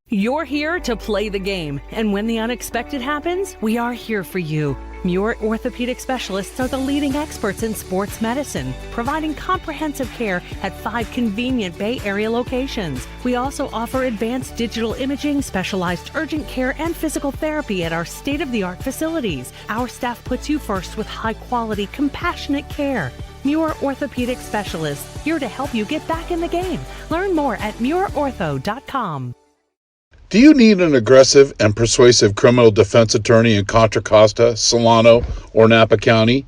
You're here to play the game, and when the unexpected happens, we are here for you. Muir Orthopedic Specialists are the leading experts in sports medicine, providing comprehensive care at 5 convenient Bay Area locations. We also offer advanced digital imaging, specialized urgent care, and physical therapy at our state-of-the-art facilities. Our staff puts you first with high-quality, compassionate care. Muir Orthopedic Specialists, here to help you get back in the game. Learn more at muirortho.com. Do you need an aggressive and persuasive criminal defense attorney in Contra Costa, Solano, or Napa County?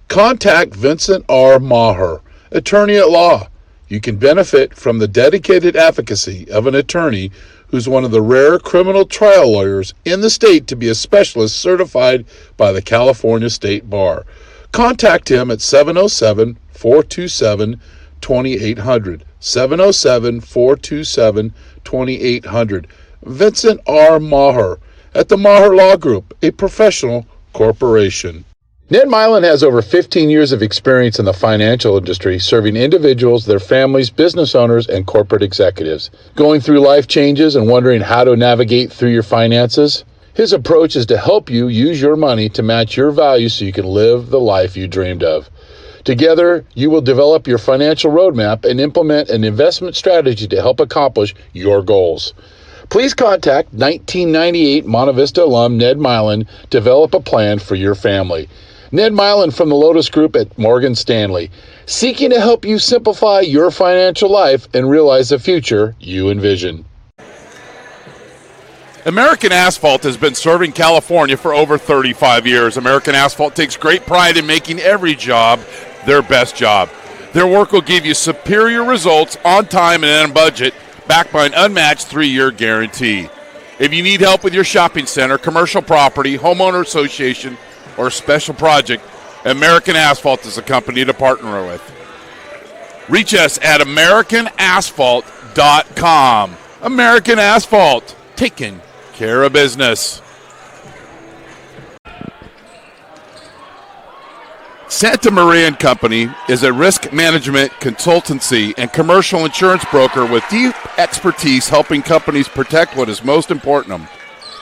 Contact Vincent R. Maher, attorney at law. You can benefit from the dedicated advocacy of an attorney who's one of the rare criminal trial lawyers in the state to be a specialist certified by the California State Bar. Contact him at 707-427-2800, 707-427-2800. Vincent R. Maher at the Maher Law Group, a professional corporation. Ned Milan has over 15 years of experience in the financial industry, serving individuals, their families, business owners, and corporate executives. Going through life changes and wondering how to navigate through your finances? His approach is to help you use your money to match your values so you can live the life you dreamed of. Together, you will develop your financial roadmap and implement an investment strategy to help accomplish your goals. Please contact 1998 Monte Vista alum Ned Milan to develop a plan for your family. Ned Milan from the Lotus Group at Morgan Stanley, seeking to help you simplify your financial life and realize the future you envision. American Asphalt has been serving California for over 35 years. American Asphalt takes great pride in making every job their best job. Their work will give you superior results on time and on budget, backed by an unmatched 3-year guarantee. If you need help with your shopping center, commercial property, homeowner association, or special project, American Asphalt is a company to partner with. Reach us at AmericanAsphalt.com. American Asphalt, taking care of business. Santa Maria & Company is a risk management consultancy and commercial insurance broker with deep expertise helping companies protect what is most important to them: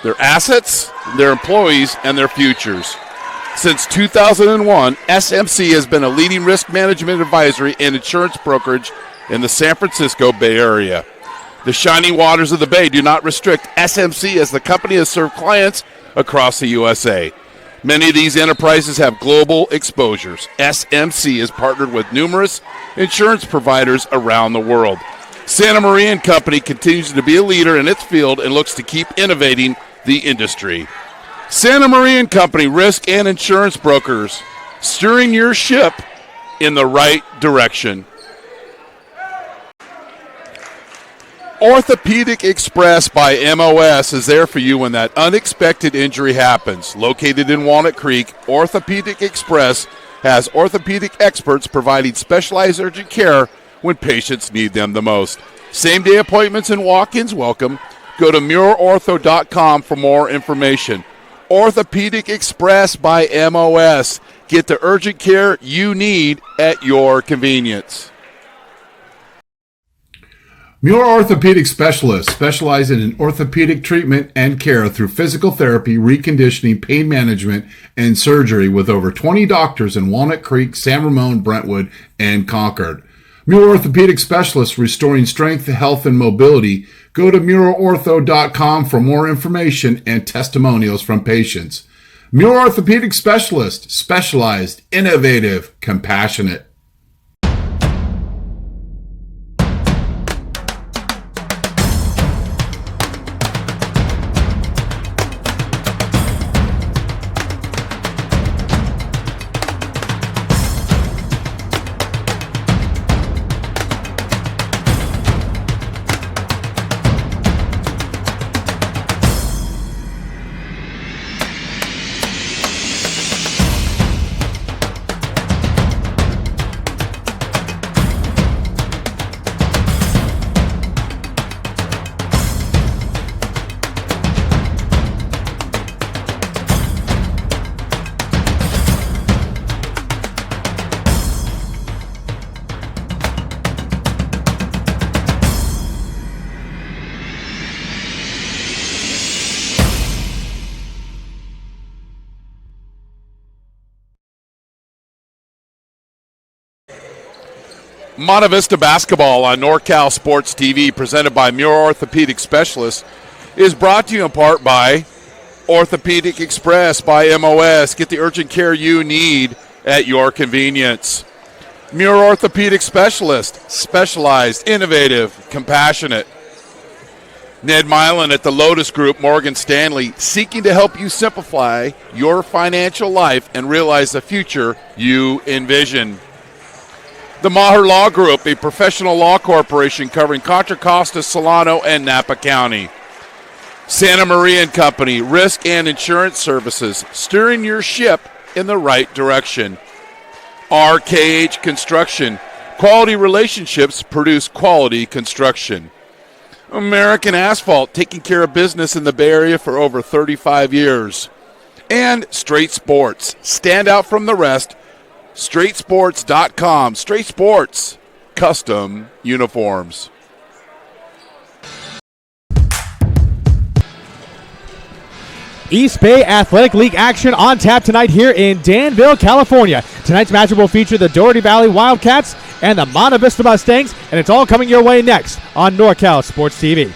their assets, their employees, and their futures. Since 2001, SMC has been a leading risk management advisory and insurance brokerage in the San Francisco Bay Area. The shining waters of the Bay do not restrict SMC, as the company has served clients across the USA. Many of these enterprises have global exposures. SMC is partnered with numerous insurance providers around the world. Santa Maria & Company continues to be a leader in its field and looks to keep innovating the industry. Santa Maria & Company, risk and insurance brokers, steering your ship in the right direction. Orthopedic Express by MOS is there for you when that unexpected injury happens. Located in Walnut Creek, Orthopedic Express has orthopedic experts providing specialized urgent care when patients need them the most. Same-day appointments and walk-ins welcome. Go to muirortho.com for more information. Orthopedic Express by MOS. Get the urgent care you need at your convenience. Muir Orthopedic Specialists, specializing in orthopedic treatment and care through physical therapy, reconditioning, pain management, and surgery, with over 20 doctors in Walnut Creek, San Ramon, Brentwood, and Concord. Muir Orthopedic Specialists, restoring strength, health, and mobility. Go to muirortho.com for more information and testimonials from patients. Muir Orthopedic Specialist, specialized, innovative, compassionate. Monte Vista basketball on NorCal Sports TV, presented by Muir Orthopedic Specialists, is brought to you in part by Orthopedic Express by MOS. Get the urgent care you need at your convenience. Muir Orthopedic Specialist, specialized, innovative, compassionate. Ned Milan at the Lotus Group, Morgan Stanley, seeking to help you simplify your financial life and realize the future you envision. The Maher Law Group, a professional law corporation covering Contra Costa, Solano, and Napa County. Santa Maria and Company, risk and insurance services, steering your ship in the right direction. RKH Construction, quality relationships produce quality construction. American Asphalt, taking care of business in the Bay Area for over 35 years. And Straight Sports, stand out from the rest. StraightSports.com. Straight Sports, custom uniforms. East Bay Athletic League action on tap tonight here in Danville, California. Tonight's matchup will feature the Dougherty Valley Wildcats and the Monte Vista Mustangs, and it's all coming your way next on NorCal Sports TV.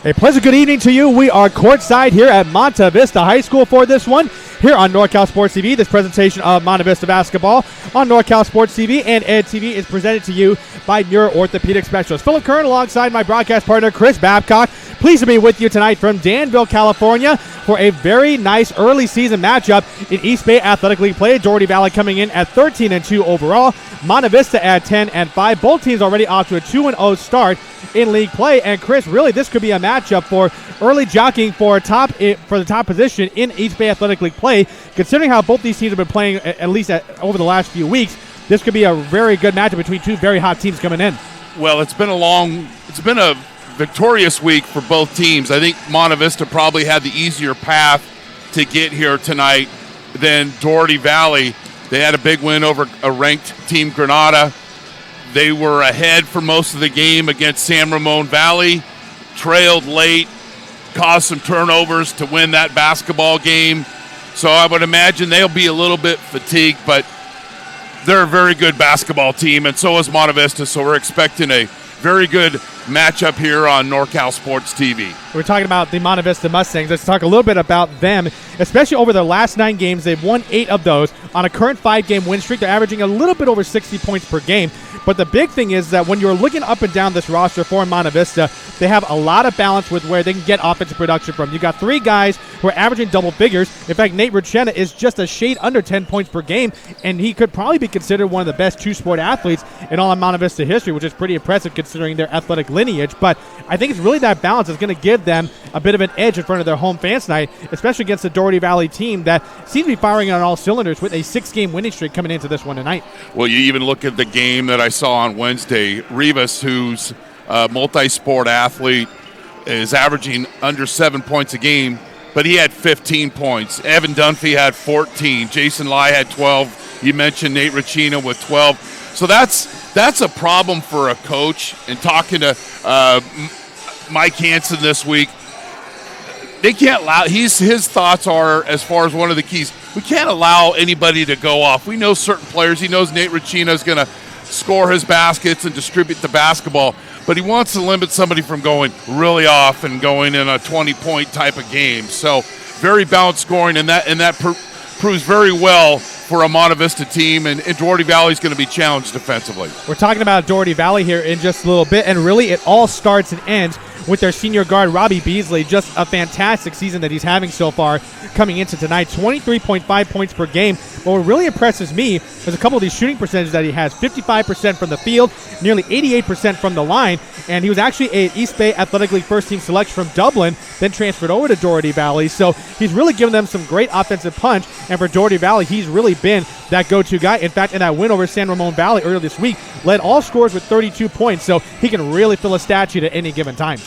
A pleasant good evening to you. We are courtside here at Monte Vista High School for this one. Here on NorCal Sports TV, this presentation of Monte Vista basketball on NorCal Sports TV and Ed TV is presented to you by Muir Orthopedic Specialists. Philip Kern alongside my broadcast partner, Chris Babcock. Pleased to be with you tonight from Danville, California for a very nice early season matchup in East Bay Athletic League play. Dougherty Valley coming in at 13-2 overall. Monte Vista at 10-5. Both teams already off to a 2-0 start in league play. And Chris, really, this could be a matchup for early jockeying for the top position in East Bay Athletic League play. Considering how both these teams have been playing, at least over the last few weeks, this could be a very good matchup between two very hot teams coming in. Well, it's been a victorious week for both teams. I think Monte Vista probably had the easier path to get here tonight than Dougherty Valley. They had a big win over a ranked team, Granada. They were ahead for most of the game against San Ramon Valley, trailed late, caused some turnovers to win that basketball game. So I would imagine they'll be a little bit fatigued, but they're a very good basketball team, and so is Monte Vista, so we're expecting a very good matchup here on NorCal Sports TV. We're talking about the Monte Vista Mustangs. Let's talk a little bit about them, especially over their last 9 games. They've won 8 of those. On a current 5-game win streak, they're averaging a little bit over 60 points per game. But the big thing is that when you're looking up and down this roster for Monte Vista, they have a lot of balance with where they can get offensive production from. You got 3 guys who are averaging double figures. In fact, Nate Ruchena is just a shade under 10 points per game, and he could probably be considered one of the best two-sport athletes in all of Monte Vista history, which is pretty impressive considering their athletic lineage. But I think it's really that balance that's going to give them a bit of an edge in front of their home fans tonight, especially against the Dougherty Valley team that seems to be firing on all cylinders with a 6-game winning streak coming into this one tonight. Well, you even look at the game that I saw on Wednesday. Rivas, who's a multi-sport athlete, is averaging under 7 points a game, but he had 15 points. Evan Dunphy had 14. Jason Lai had 12. You mentioned Nate Ruchena with 12. So that's a problem for a coach. And talking to Mike Hansen this week, they can't allow. His thoughts are, as far as one of the keys, we can't allow anybody to go off. We know certain players. He knows Nate Ruchena is going to score his baskets and distribute the basketball, but he wants to limit somebody from going really off and going in a 20-point type of game. So very balanced scoring, and that proves very well for a Monte Vista team, and Dougherty Valley is going to be challenged defensively. We're talking about Dougherty Valley here in just a little bit, and really it all starts and ends with their senior guard, Robbie Beasley. Just a fantastic season that he's having so far coming into tonight. 23.5 points per game. But what really impresses me is a couple of these shooting percentages that he has. 55% from the field, nearly 88% from the line. And he was actually an East Bay Athletic League first-team selection from Dublin, then transferred over to Dougherty Valley. So he's really given them some great offensive punch. And for Dougherty Valley, he's really been that go-to guy. In fact, in that win over San Ramon Valley earlier this week, led all scorers with 32 points. So he can really fill a stat sheet at any given time.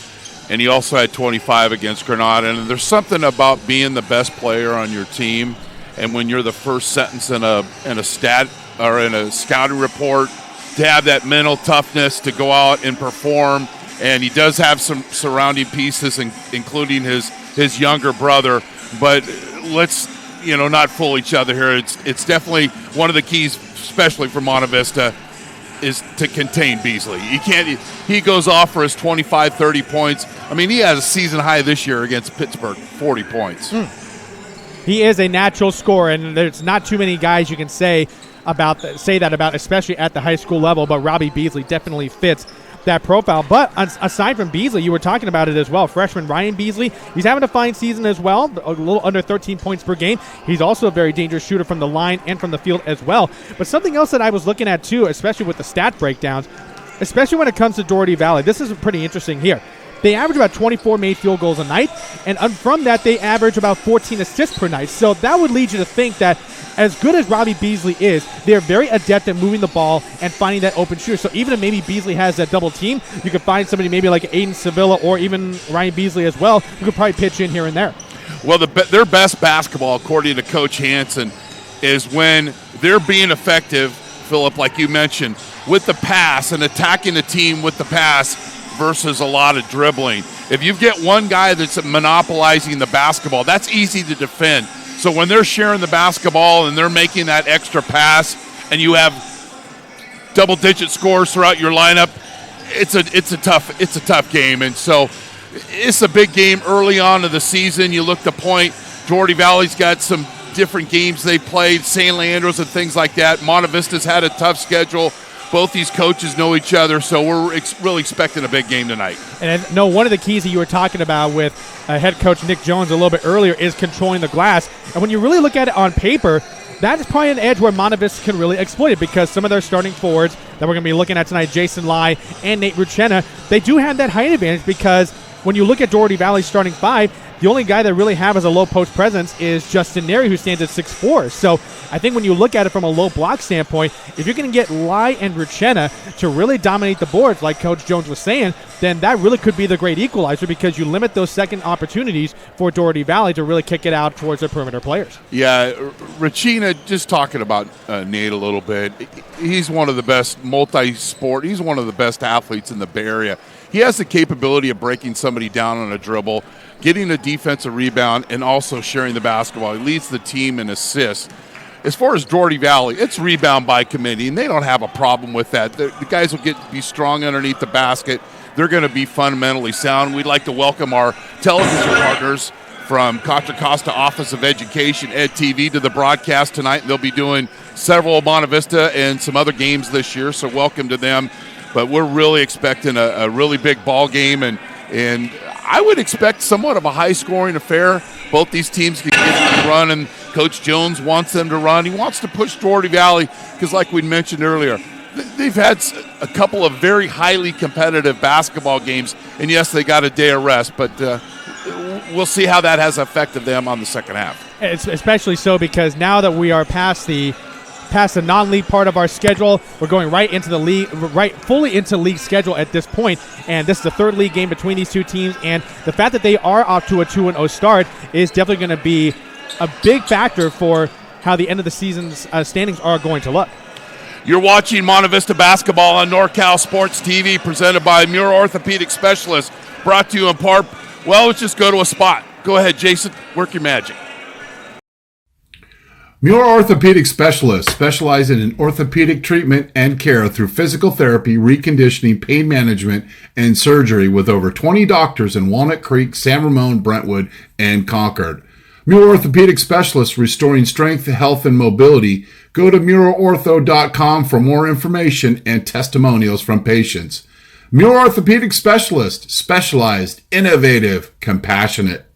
And he also had 25 against Granada. And there's something about being the best player on your team And when you're the first sentence in a stat or in a scouting report, to have that mental toughness to go out and perform. And he does have some surrounding pieces, including his younger brother. But let's not fool each other here. It's definitely one of the keys, especially for Monte Vista, is to contain Beasley. He goes off for his 25, 30 points. I mean, he has a season high this year against Pittsburgh, 40 points. He is a natural scorer, and there's not too many guys you can say that about, especially at the high school level, but Robbie Beasley definitely fits that profile. But aside from Beasley, you were talking about it as well. Freshman Ryan Beasley, he's having a fine season as well, a little under 13 points per game. He's also a very dangerous shooter from the line and from the field as well. But something else that I was looking at too, especially with the stat breakdowns, especially when it comes to Dougherty Valley, this is pretty interesting here. They average about 24 made field goals a night, and from that, they average about 14 assists per night. So that would lead you to think that as good as Robbie Beasley is, they're very adept at moving the ball and finding that open shooter. So even if maybe Beasley has that double team, you could find somebody maybe like Aiden Sevilla or even Ryan Beasley as well, who could probably pitch in here and there. Well, their best basketball, according to Coach Hansen, is when they're being effective, Philip, like you mentioned, with the pass and attacking the team with the pass versus a lot of dribbling. If you get one guy that's monopolizing the basketball, that's easy to defend. So when they're sharing the basketball and they're making that extra pass and you have double-digit scores throughout your lineup, it's a tough game. And so it's a big game early on in the season. You look to point, Dougherty Valley's got some different games they played, St. Leandro's and things like that. Monte Vista's had a tough schedule. Both these coaches know each other, so we're really expecting a big game tonight. And I know one of the keys that you were talking about with head coach Nick Jones a little bit earlier is controlling the glass. And when you really look at it on paper, that is probably an edge where Monte Vista can really exploit it, because some of their starting forwards that we're going to be looking at tonight, Jason Lai and Nate Ruchena, they do have that height advantage, because when you look at Dougherty Valley's starting five, the only guy that really have as a low post presence is Justin Neri, who stands at 6'4". So I think when you look at it from a low block standpoint, if you're going to get Lai and Ruchena to really dominate the boards, like Coach Jones was saying, then that really could be the great equalizer, because you limit those second opportunities for Dougherty Valley to really kick it out towards their perimeter players. Yeah, Ruchena, just talking about Nate a little bit, he's one of the best multi-sport, he's one of the best athletes in the Bay Area. He has the capability of breaking somebody down on a dribble, getting a defensive rebound, and also sharing the basketball. He leads the team in assists. As far as Dougherty Valley, it's rebound by committee, and they don't have a problem with that. The guys will be strong underneath the basket. They're going to be fundamentally sound. We'd like to welcome our television partners from Contra Costa Office of Education, Ed TV, to the broadcast tonight. They'll be doing several Monte Vista and some other games this year, so welcome to them. But we're really expecting a really big ball game, and I would expect somewhat of a high-scoring affair. Both these teams can get to run, and Coach Jones wants them to run. He wants to push Dougherty Valley because, like we mentioned earlier, they've had a couple of very highly competitive basketball games, and yes, they got a day of rest, but we'll see how that has affected them on the second half. It's especially so because now that we are past the non-league part of our schedule, we're going right into the league, fully into league schedule at this point, and this is the third league game between these two teams, and the fact that they are off to a 2-0 start is definitely going to be a big factor for how the end of the season's standings are going to look. You're watching Monte Vista basketball on NorCal Sports TV, presented by Muir Orthopedic Specialists, brought to you in part. Well, let's just go to a spot. Go ahead, Jason. Work your magic. Muir Orthopedic Specialists specialize in orthopedic treatment and care through physical therapy, reconditioning, pain management, and surgery, with over 20 doctors in Walnut Creek, San Ramon, Brentwood, and Concord. Muir Orthopedic Specialists, restoring strength, health, and mobility. Go to MuirOrtho.com for more information and testimonials from patients. Muir Orthopedic Specialists, specialized, innovative, compassionate.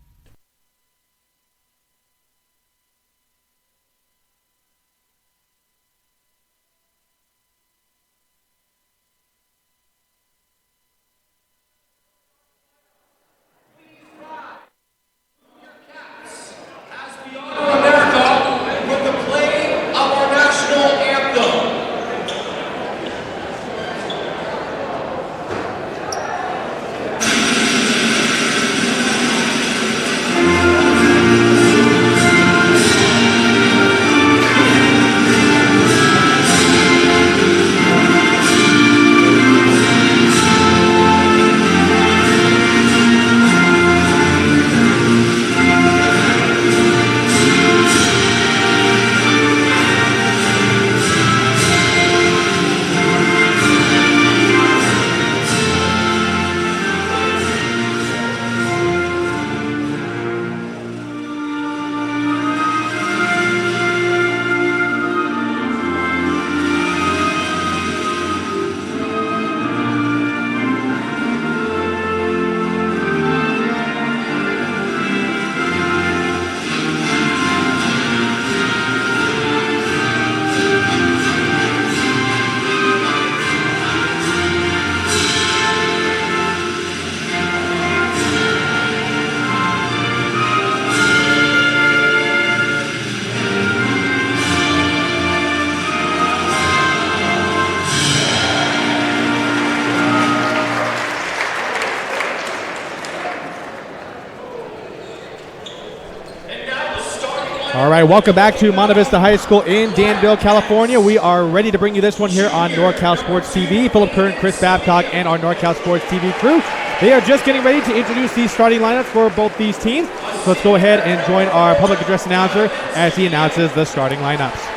right, welcome back to Monte Vista High School in Danville, California. We are ready to bring you this one here on NorCal Sports TV. Philip Kern, Chris Babcock, and our NorCal Sports TV crew. They are just getting ready to introduce the starting lineups for both these teams. So let's go ahead and join our public address announcer as he announces the starting lineups.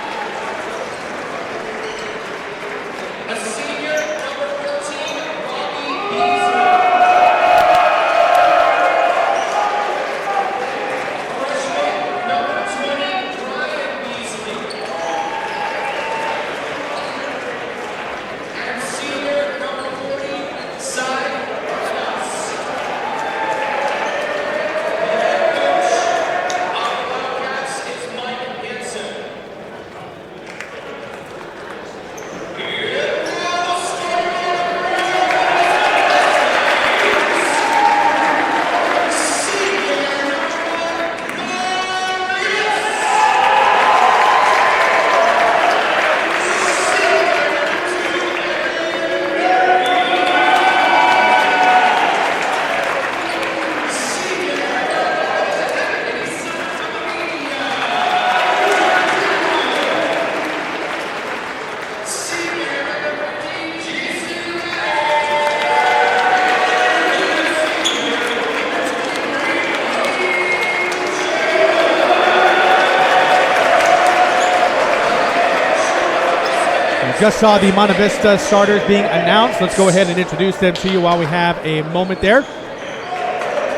Just saw the Monte Vista starters being announced. Let's go ahead and introduce them to you while we have a moment there.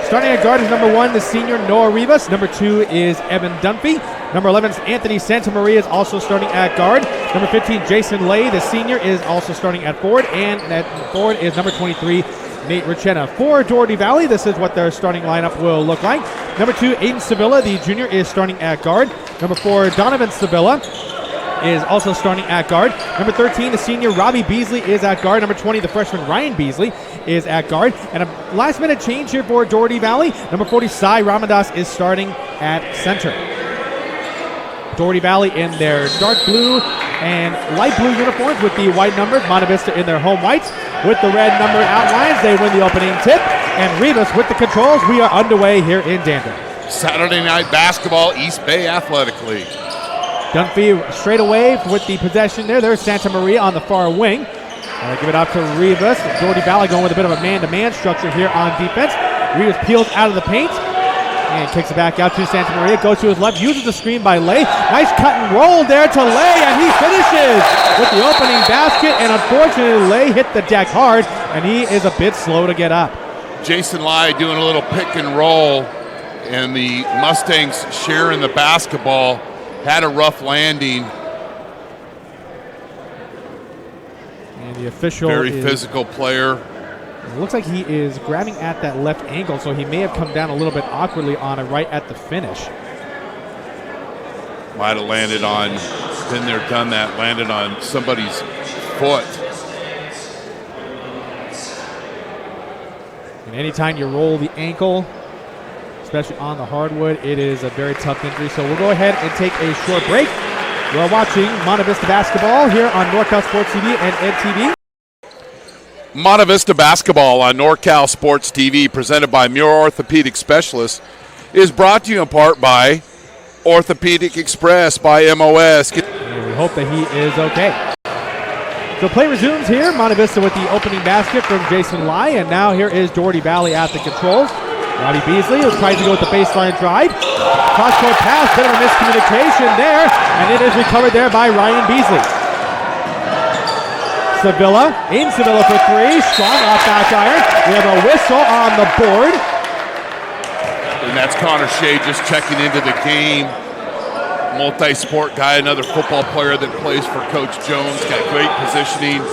Starting at guard is number 1, the senior Noah Rivas. Number 2 is Evan Dunphy. Number 11 is Anthony Santamaria, is also starting at guard. Number 15, Jason Lay, the senior, is also starting at forward. And at forward is number 23, Nate Richena. For Dougherty Valley, this is what their starting lineup will look like. Number 2, Aiden Sevilla, the junior, is starting at guard. Number 4, Donovan Sevilla is also starting at guard. Number 13, the senior Robbie Beasley, is at guard. Number 20, the freshman Ryan Beasley, is at guard. And a last-minute change here for Dougherty Valley. Number 40, Sai Ramadas, is starting at center. Dougherty Valley in their dark blue and light blue uniforms with the white numbers. Monte Vista in their home whites with the red numbered outlines. They win the opening tip. And Rivas with the controls. We are underway here in Danville. Saturday night basketball, East Bay Athletic League. Dunphy straight away with the possession there. There's Santa Maria on the far wing. Give it out to Rivas. Dougherty Valley going with a bit of a man-to-man structure here on defense. Rivas peels out of the paint and kicks it back out to Santa Maria. Goes to his left, uses the screen by Lay. Nice cut and roll there to Lay, and he finishes with the opening basket. And unfortunately, Lay hit the deck hard, and he is a bit slow to get up. Jason Lai doing a little pick and roll, and the Mustangs sharing the basketball. Had a rough landing. And the official very physical player. It looks like he is grabbing at that left ankle, so he may have come down a little bit awkwardly on it right at the finish. Might have landed on, been there, done that, landed on somebody's foot. And anytime you roll the ankle, especially on the hardwood, it is a very tough injury. So we'll go ahead and take a short break. You're watching Monte Vista basketball here on NorCal Sports TV and EdTV. Monte Vista basketball on NorCal Sports TV, presented by Muir Orthopedic Specialists, is brought to you in part by Orthopedic Express by MOS. And we hope that he is okay. So play resumes here. Monte Vista with the opening basket from Jason Lai, and now here is Dougherty Valley at the controls. Robbie Beasley tries to go with the baseline drive. Cross-court pass, bit of a miscommunication there, and it is recovered there by Ryan Beasley. Sevilla, in Sevilla for 3, strong off back iron. We have a whistle on the board. And that's Connor Shea just checking into the game. Multi-sport guy, another football player that plays for Coach Jones, got great positioning.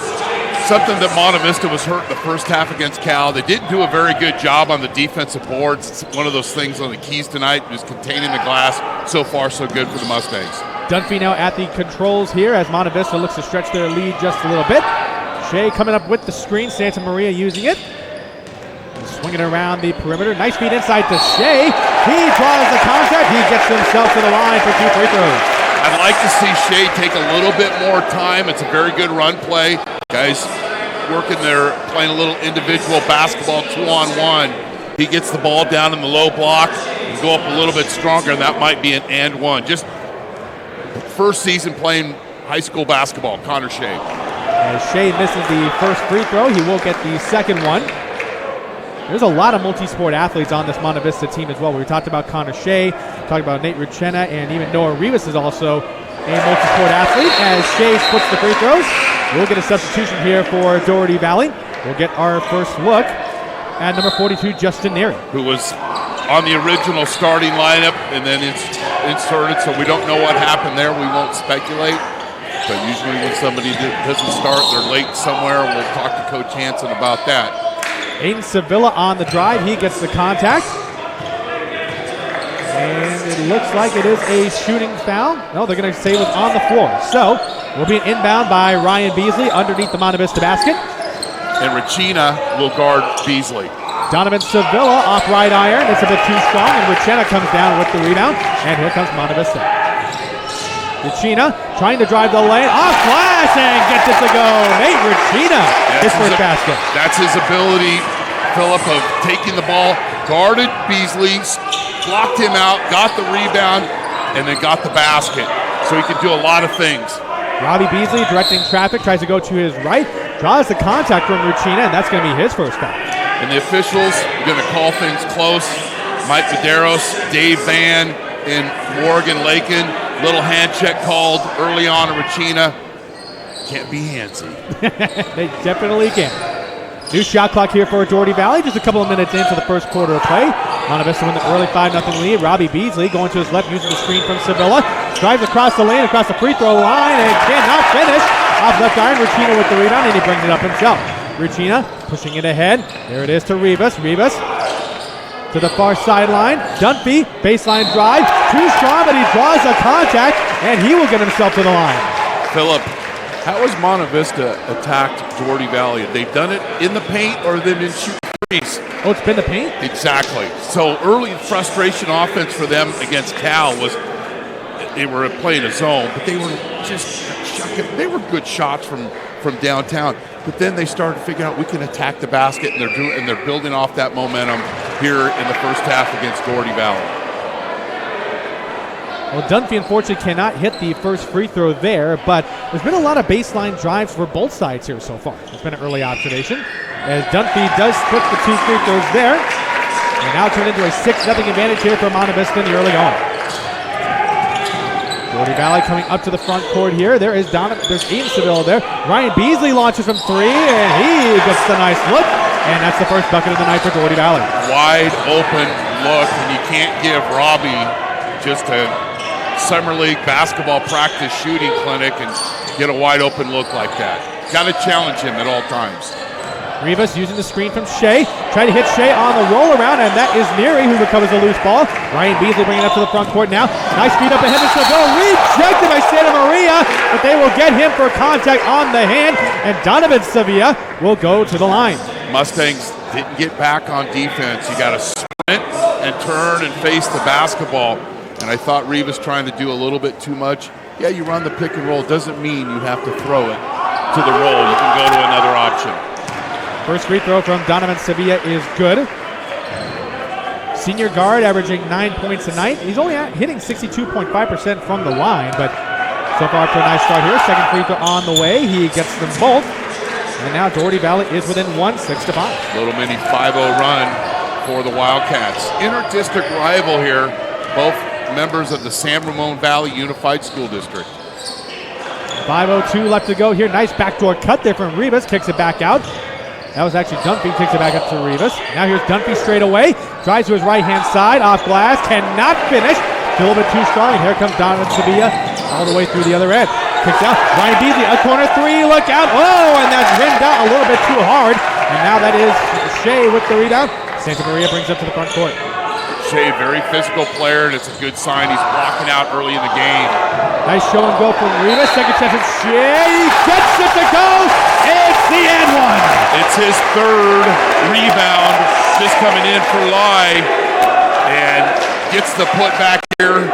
Something that Monte Vista was hurt in the first half against Cal. They didn't do a very good job on the defensive boards. It's one of those things on the keys tonight, just containing the glass. So far, so good for the Mustangs. Dunphy now at the controls here as Monte Vista looks to stretch their lead just a little bit. Shea coming up with the screen, Santa Maria using it. Swinging around the perimeter. Nice feed inside to Shea. He draws the contact. He gets himself to the line for 2 free throws. I'd like to see Shea take a little bit more time. It's a very good run play. Guys working there, playing a little individual basketball 2-on-1. He gets the ball down in the low block and go up a little bit stronger, and that might be an and one. Just first season playing high school basketball, Connor Shea. As Shea misses the first free throw, he will get the second one. There's a lot of multi-sport athletes on this Monte Vista team as well. We talked about Connor Shea, talked about Nate Ruchena, and even Noah Rivas is also a multi-sport athlete. As Shea splits the free throws, we'll get a substitution here for Dougherty Valley. We'll get our first look at number 42, Justin Neary, who was on the original starting lineup and then it's inserted, so we don't know what happened there. We won't speculate. But usually when somebody doesn't start, they're late somewhere, and we'll talk to Coach Hansen about that. Aiden Sevilla on the drive. He gets the contact. And it looks like it is a shooting foul. No, they're going to say it was on the floor. So, will be an inbound by Ryan Beasley underneath the Monte Vista basket. And Ruchena will guard Beasley. Donovan Sevilla off right iron. It's a bit too strong, and Ruchena comes down with the rebound. And here comes Monte Vista. Ruchena trying to drive the lane. Off glass and gets it to go. Nate Ruchena, his first basket. That's his ability, Philip, of taking the ball, guarded Beasley, blocked him out, got the rebound, and then got the basket. So he can do a lot of things. Robbie Beasley directing traffic, tries to go to his right, draws the contact from Ruchena, and that's going to be his first foul. And the officials are going to call things close. Mike Medeiros, Dave Van, and Morgan Lakin. Little hand check called early on to Ruchena. Can't be handsy. They definitely can. New shot clock here for Dougherty Valley. Just a couple of minutes into the first quarter of play. Monte Vista with the early 5-0 lead. Robbie Beasley going to his left using the screen from Sevilla. Drives across the lane, across the free throw line, and cannot finish. Off left iron, Ruchena with the rebound, and he brings it up himself. Ruchena pushing it ahead. There it is to Rivas. Rivas to the far sideline. Dunphy, baseline drive. Too strong, but he draws a contact, and he will get himself to the line. Philip, how has Monte Vista attacked Dougherty Valley? They've done it in the paint or they've been shooting threes? Oh, it's been the paint? Exactly. So early frustration offense for them against Cal was they were playing a zone, but they were just chucking. They were good shots from downtown. But then they started to figure out we can attack the basket, and they're building off that momentum here in the first half against Dougherty Valley. Well, Dunphy unfortunately cannot hit the first free throw there, but there's been a lot of baseline drives for both sides here so far. It's been an early observation, as Dunphy does split the two free throws there, and now turn into a 6-0 advantage here for Monte Vista in the early going. Dougherty Valley coming up to the front court here. There's Aiden Seville there. Ryan Beasley launches from three, and he gets the nice look, and that's the first bucket of the night for Dougherty Valley. Wide open look, and you can't give Robbie just a summer league basketball practice shooting clinic and get a wide open look like that. Got to challenge him at all times. Rivas using the screen from Shea, trying to hit Shea on the roll around, and that is Neary who recovers the loose ball. Ryan Beasley bringing it up to the front court now. Nice feed up to Henderson. Rejected by Santa Maria, but they will get him for contact on the hand, and Donovan Sevilla will go to the line. Mustangs didn't get back on defense. You got to sprint and turn and face the basketball. And I thought Rivas trying to do a little bit too much. Yeah, you run the pick and roll. Doesn't mean you have to throw it to the roll. You can go to another option. First free throw from Donovan Sevilla is good. Senior guard averaging 9 points a night. He's only hitting 62.5% from the line, but so far up to a nice start here. Second free throw on the way. He gets them both. And now Dougherty Valley is within 6-5. Little mini 5-0 run for the Wildcats. Inter-district rival here. Both members of the San Ramon Valley Unified School District. 5:02 left to go here. Nice backdoor cut there from Rivas. Kicks it back out. That was actually Dunphy. Kicks it back up to Rivas. Now here's Dunphy straight away. Drives to his right-hand side. Off glass. Cannot finish. Still a bit too strong. And here comes Donovan Sevilla all the way through the other end. Kicks out. Ryan Beasley, a corner three. Look out. Oh, and that's rimmed out a little bit too hard. And now that is Shea with the rebound. Santa Maria brings up to the front court. Shea, very physical player, and it's a good sign he's blocking out early in the game. Nice show and go from Rivas. Second chance at Shea. He gets it to go. It's the end one. It's his third rebound, just coming in for Lai, and gets the putback here.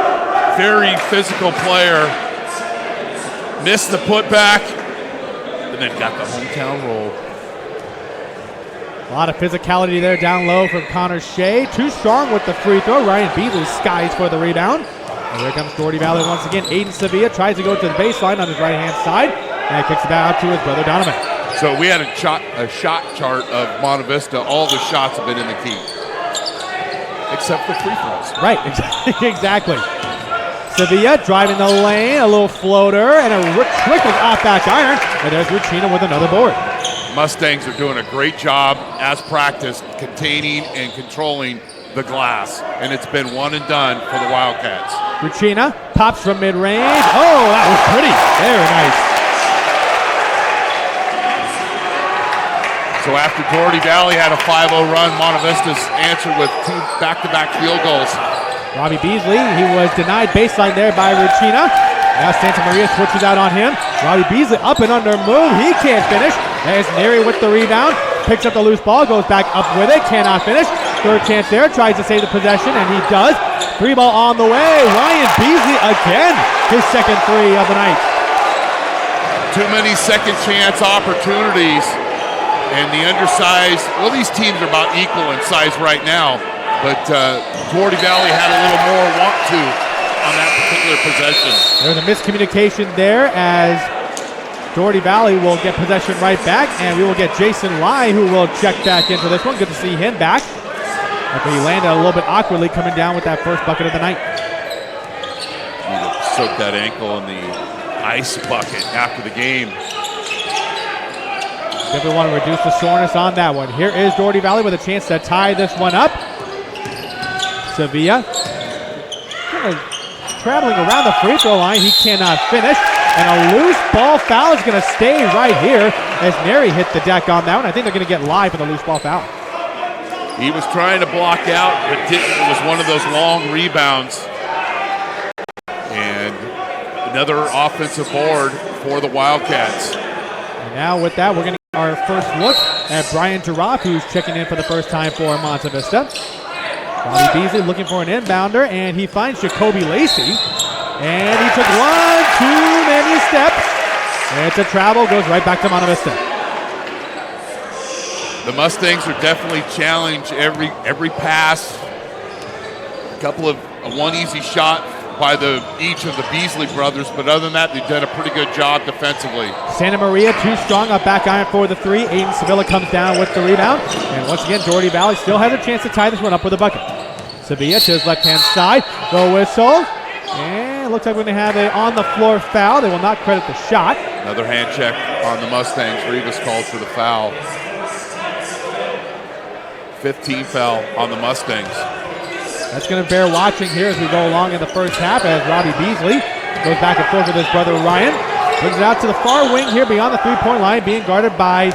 Very physical player. Missed the putback, and then got the hometown roll. A lot of physicality there down low from Connor Shea. Too strong with the free throw. Ryan Beasley skies for the rebound. And here comes Dougherty Valley once again. Aiden Sevilla tries to go to the baseline on his right-hand side, and kicks it back out to his brother Donovan. So we had a shot chart of Monte Vista. All the shots have been in the key, except for free throws. Right, exactly. Sevilla driving the lane, a little floater, and a trickles off back iron, and there's Ruchina with another board. Mustangs are doing a great job, as practiced, containing and controlling the glass, and it's been one and done for the Wildcats. Ruchina pops from mid-range. Oh, that was pretty. Very nice. So after Dougherty Valley had a 5-0 run, Monte Vista's answered with 2 back-to-back field goals. Robbie Beasley, he was denied baseline there by Ruchina. Now Santa Maria switches out on him. Robbie Beasley up and under move. He can't finish. There's Neri with the rebound. Picks up the loose ball, goes back up with it. Cannot finish. Third chance there. Tries to save the possession, and he does. 3-ball on the way. Ryan Beasley again. His second 3 of the night. Too many second chance opportunities. And the undersized, well, these teams are about equal in size right now. But Dougherty Valley had a little more want to on that particular possession. There's a miscommunication there as Dougherty Valley will get possession right back, and we will get Jason Lai, who will check back into this one. Good to see him back. After he landed a little bit awkwardly coming down with that first bucket of the night. Need to soak that ankle in the ice bucket after the game. Definitely want to reduce the soreness on that one. Here is Dougherty Valley with a chance to tie this one up. Sevilla kind of traveling around the free throw line. He cannot finish. And a loose ball foul is going to stay right here as Neri hit the deck on that one. I think they're going to get live for the loose ball foul. He was trying to block out, but didn't. It was one of those long rebounds. And another offensive board for the Wildcats. And now with that, we're going to get our first look at Brian Giraffe, who's checking in for the first time for Monte Vista. Robbie Beasley looking for an inbounder, and he finds Jacoby Lacey. And he took one too many steps. And it's a travel, goes right back to Monte Vista. The Mustangs are definitely challenged every pass. A couple of one easy shot by each of the Beasley brothers, but other than that, they've done a pretty good job defensively. Santa Maria too strong, up back iron for the 3. Aiden Sevilla comes down with the rebound. And once again, Dougherty Valley still has a chance to tie this one up with a bucket. Sevilla to his left-hand side, the whistle. And it looks like we're going to have an on-the-floor foul. They will not credit the shot. Another hand check on the Mustangs. Rivas called for the foul. 15 foul on the Mustangs. That's going to bear watching here as we go along in the first half as Robbie Beasley goes back and forth with his brother Ryan. Brings it out to the far wing here beyond the three-point line, being guarded by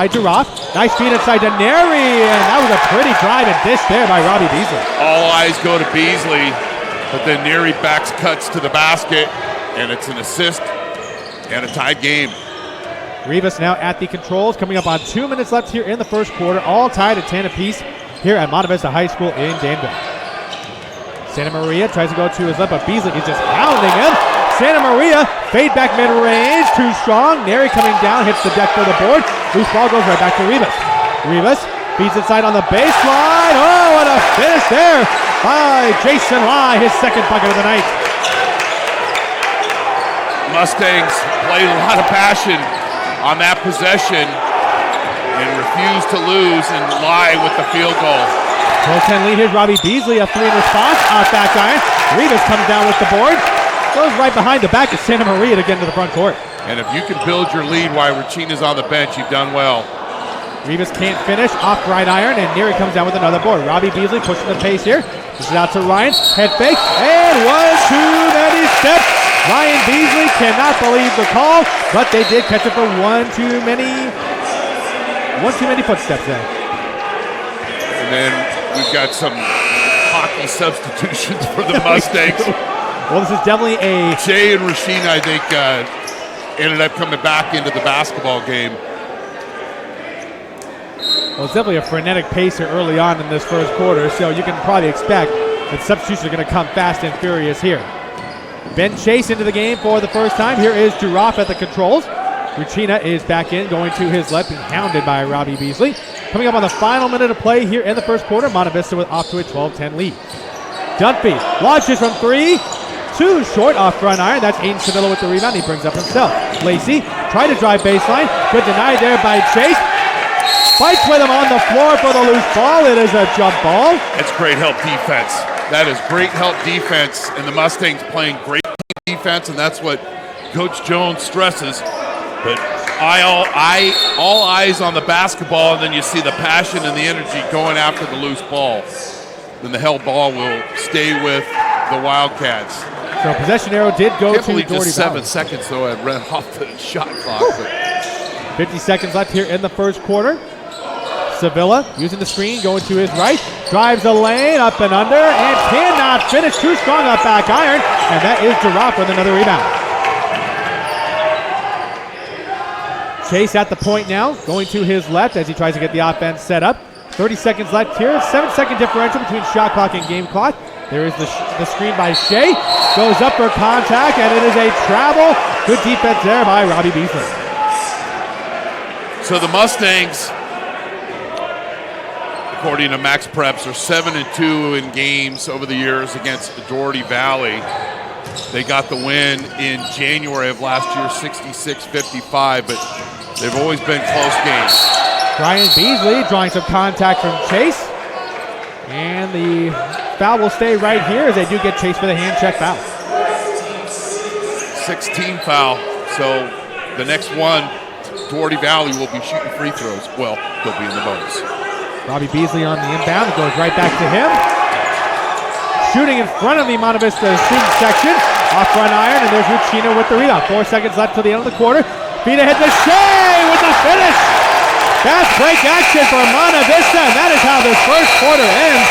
Giraffe. Nice feed inside to Neri, and that was a pretty drive and dish there by Robbie Beasley. All eyes go to Beasley, but then Neri backs cuts to the basket, and it's an assist and a tied game. Rivas now at the controls, coming up on 2 minutes left here in the first quarter, all tied at 10 apiece here at Monte Vista High School in Danville. Santa Maria tries to go to his left, but Beasley is just hounding him. Santa Maria, fade back mid-range, too strong. Neri coming down, hits the deck for the board. Loose ball goes right back to Rivas. Rivas feeds inside on the baseline. Oh, what a finish there by Jason Lai, his second bucket of the night. Mustangs played a lot of passion on that possession and refused to lose and lie with the field goal. 12-10 lead. Here's Robbie Beasley, a 3 in response. Out back iron. Rivas comes down with the board. Goes right behind the back of Santa Maria to get into the front court. And if you can build your lead while Ruchina's on the bench, you've done well. Rivas can't finish. Off right iron, and Neri comes down with another board. Robbie Beasley pushing the pace here. This is out to Ryan. Head fake. And one too many steps. Ryan Beasley cannot believe the call, but they did catch it for one too many footsteps there. And then we've got some hockey substitutions for the Mustangs. Well, this is definitely a... Jay and Rasheen, I think, ended up coming back into the basketball game. Well, it's definitely a frenetic pace here early on in this first quarter, so you can probably expect that substitutions are going to come fast and furious here. Ben Chase into the game for the first time. Here is Giraffe at the controls. Ruchina is back in, going to his left, being hounded by Robbie Beasley. Coming up on the final minute of play here in the first quarter, Monte Vista with off to a 12-10 lead. Dunphy launches from 3. too short off front iron. That's Aiden Sevilla with the rebound. He brings up himself. Lacey tried to drive baseline. Good denied there by Chase. Fights with him on the floor for the loose ball. It is a jump ball. It's great help defense. That is great help defense, and the Mustangs playing great defense, and that's what Coach Jones stresses. But all eyes on the basketball, and then you see the passion and the energy going after the loose ball. Then the held ball will stay with the Wildcats. So possession arrow did go to Dougherty just 7 Valley. seconds, though. I ran off the shot clock. But 50 seconds left here in the first quarter. Sevilla using the screen, going to his right. Drives the lane, up and under, and cannot finish. Too strong up back iron, and that is Giraffe with another rebound. Chase at the point now, going to his left as he tries to get the offense set up. 30 seconds left here. 7-second differential between shot clock and game clock. There is the screen by Shea. Goes up for contact, and it is a travel. Good defense there by Robbie Beasley. So the Mustangs, according to Max Preps, are 7-2 in games over the years against Dougherty Valley. They got the win in January of last year, 66-55, but they've always been close games. Ryan Beasley drawing some contact from Chase. And the foul will stay right here as they do get Chase for the hand check foul. 16 foul, so the next one, Dougherty Valley will be shooting free throws. Well, they'll be in the bonus. Robbie Beasley on the inbound. It goes right back to him. Shooting in front of the Monte Vista student section. Off front iron, and there's Ruchino with the rebound. 4 seconds left to the end of the quarter. Feed ahead to Shea with the finish. Fast break action for Monte Vista, and that is how this first quarter ends.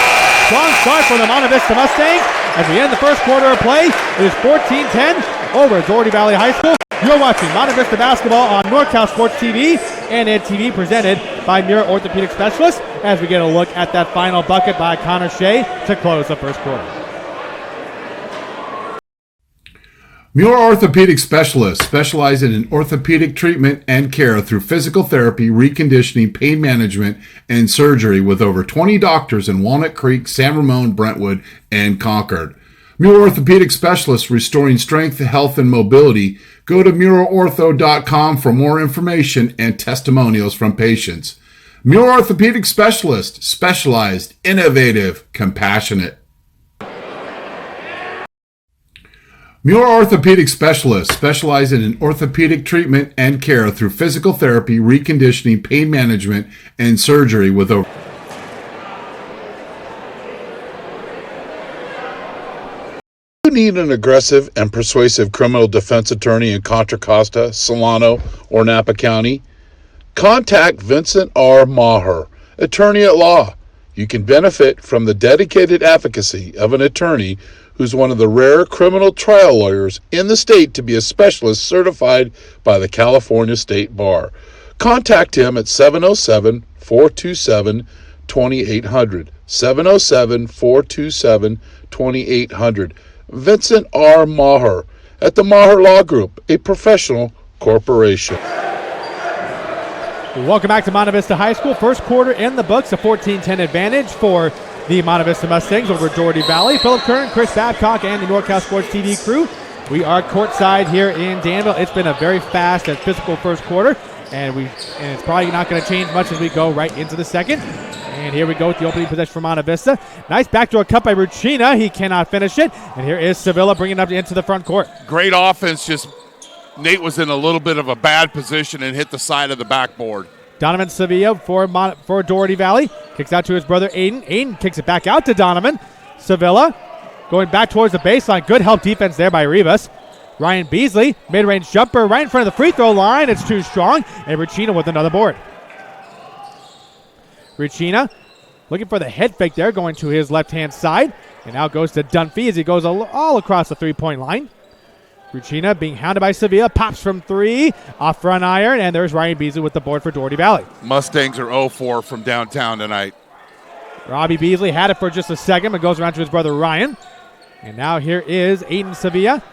Strong start for the Monte Vista Mustangs. As we end the first quarter of play, it is 14-10 over Dougherty Valley High School. You're watching Monte Vista basketball on NorCal Sports TV and NTV, presented by Muir Orthopedic Specialists, as we get a look at that final bucket by Connor Shea to close the first quarter. Muir Orthopedic Specialists specializing in orthopedic treatment and care through physical therapy, reconditioning, pain management, and surgery with over 20 doctors in Walnut Creek, San Ramon, Brentwood, and Concord. Muir Orthopedic Specialists, restoring strength, health, and mobility. Go to MuirOrtho.com for more information and testimonials from patients. Muir Orthopedic Specialist, specialized, innovative, compassionate. Muir Orthopedic Specialists specializing in orthopedic treatment and care through physical therapy, reconditioning, pain management, and surgery with over... You need an aggressive and persuasive criminal defense attorney in Contra Costa, Solano, or Napa County? Contact Vincent R. Maher, attorney at law. You can benefit from the dedicated advocacy of an attorney who's one of the rare criminal trial lawyers in the state to be a specialist certified by the California State Bar. Contact him at 707-427-2800. 707-427-2800. Vincent R. Maher at the Maher Law Group, a professional corporation. Welcome back to Monte Vista High School. First quarter in the books, a 14-10 advantage for the Monte Vista Mustangs over Dougherty Valley. Philip Kern, Chris Babcock, and the NorCal Sports TV crew. We are courtside here in Danville. It's been a very fast and physical first quarter, and it's probably not going to change much as we go right into the second. And here we go with the opening possession for Monte Vista. Nice backdoor cut by Ruchina. He cannot finish it. And here is Sevilla bringing it up into the front court. Great offense. Just Nate was in a little bit of a bad position and hit the side of the backboard. Donovan Sevilla for Dougherty Valley. Kicks out to his brother Aiden. Aiden kicks it back out to Donovan. Sevilla going back towards the baseline. Good help defense there by Rivas. Ryan Beasley, mid-range jumper right in front of the free throw line. It's too strong. And Ruchina with another board. Ruchina looking for the head fake there, going to his left-hand side. And now goes to Dunphy as he goes all across the three-point line. Ruchina being hounded by Sevilla, pops from three, off front iron, and there's Ryan Beasley with the board for Dougherty Valley. Mustangs are 0-4 from downtown tonight. Robbie Beasley had it for just a second, but goes around to his brother Ryan. And now here is Aiden Sevilla.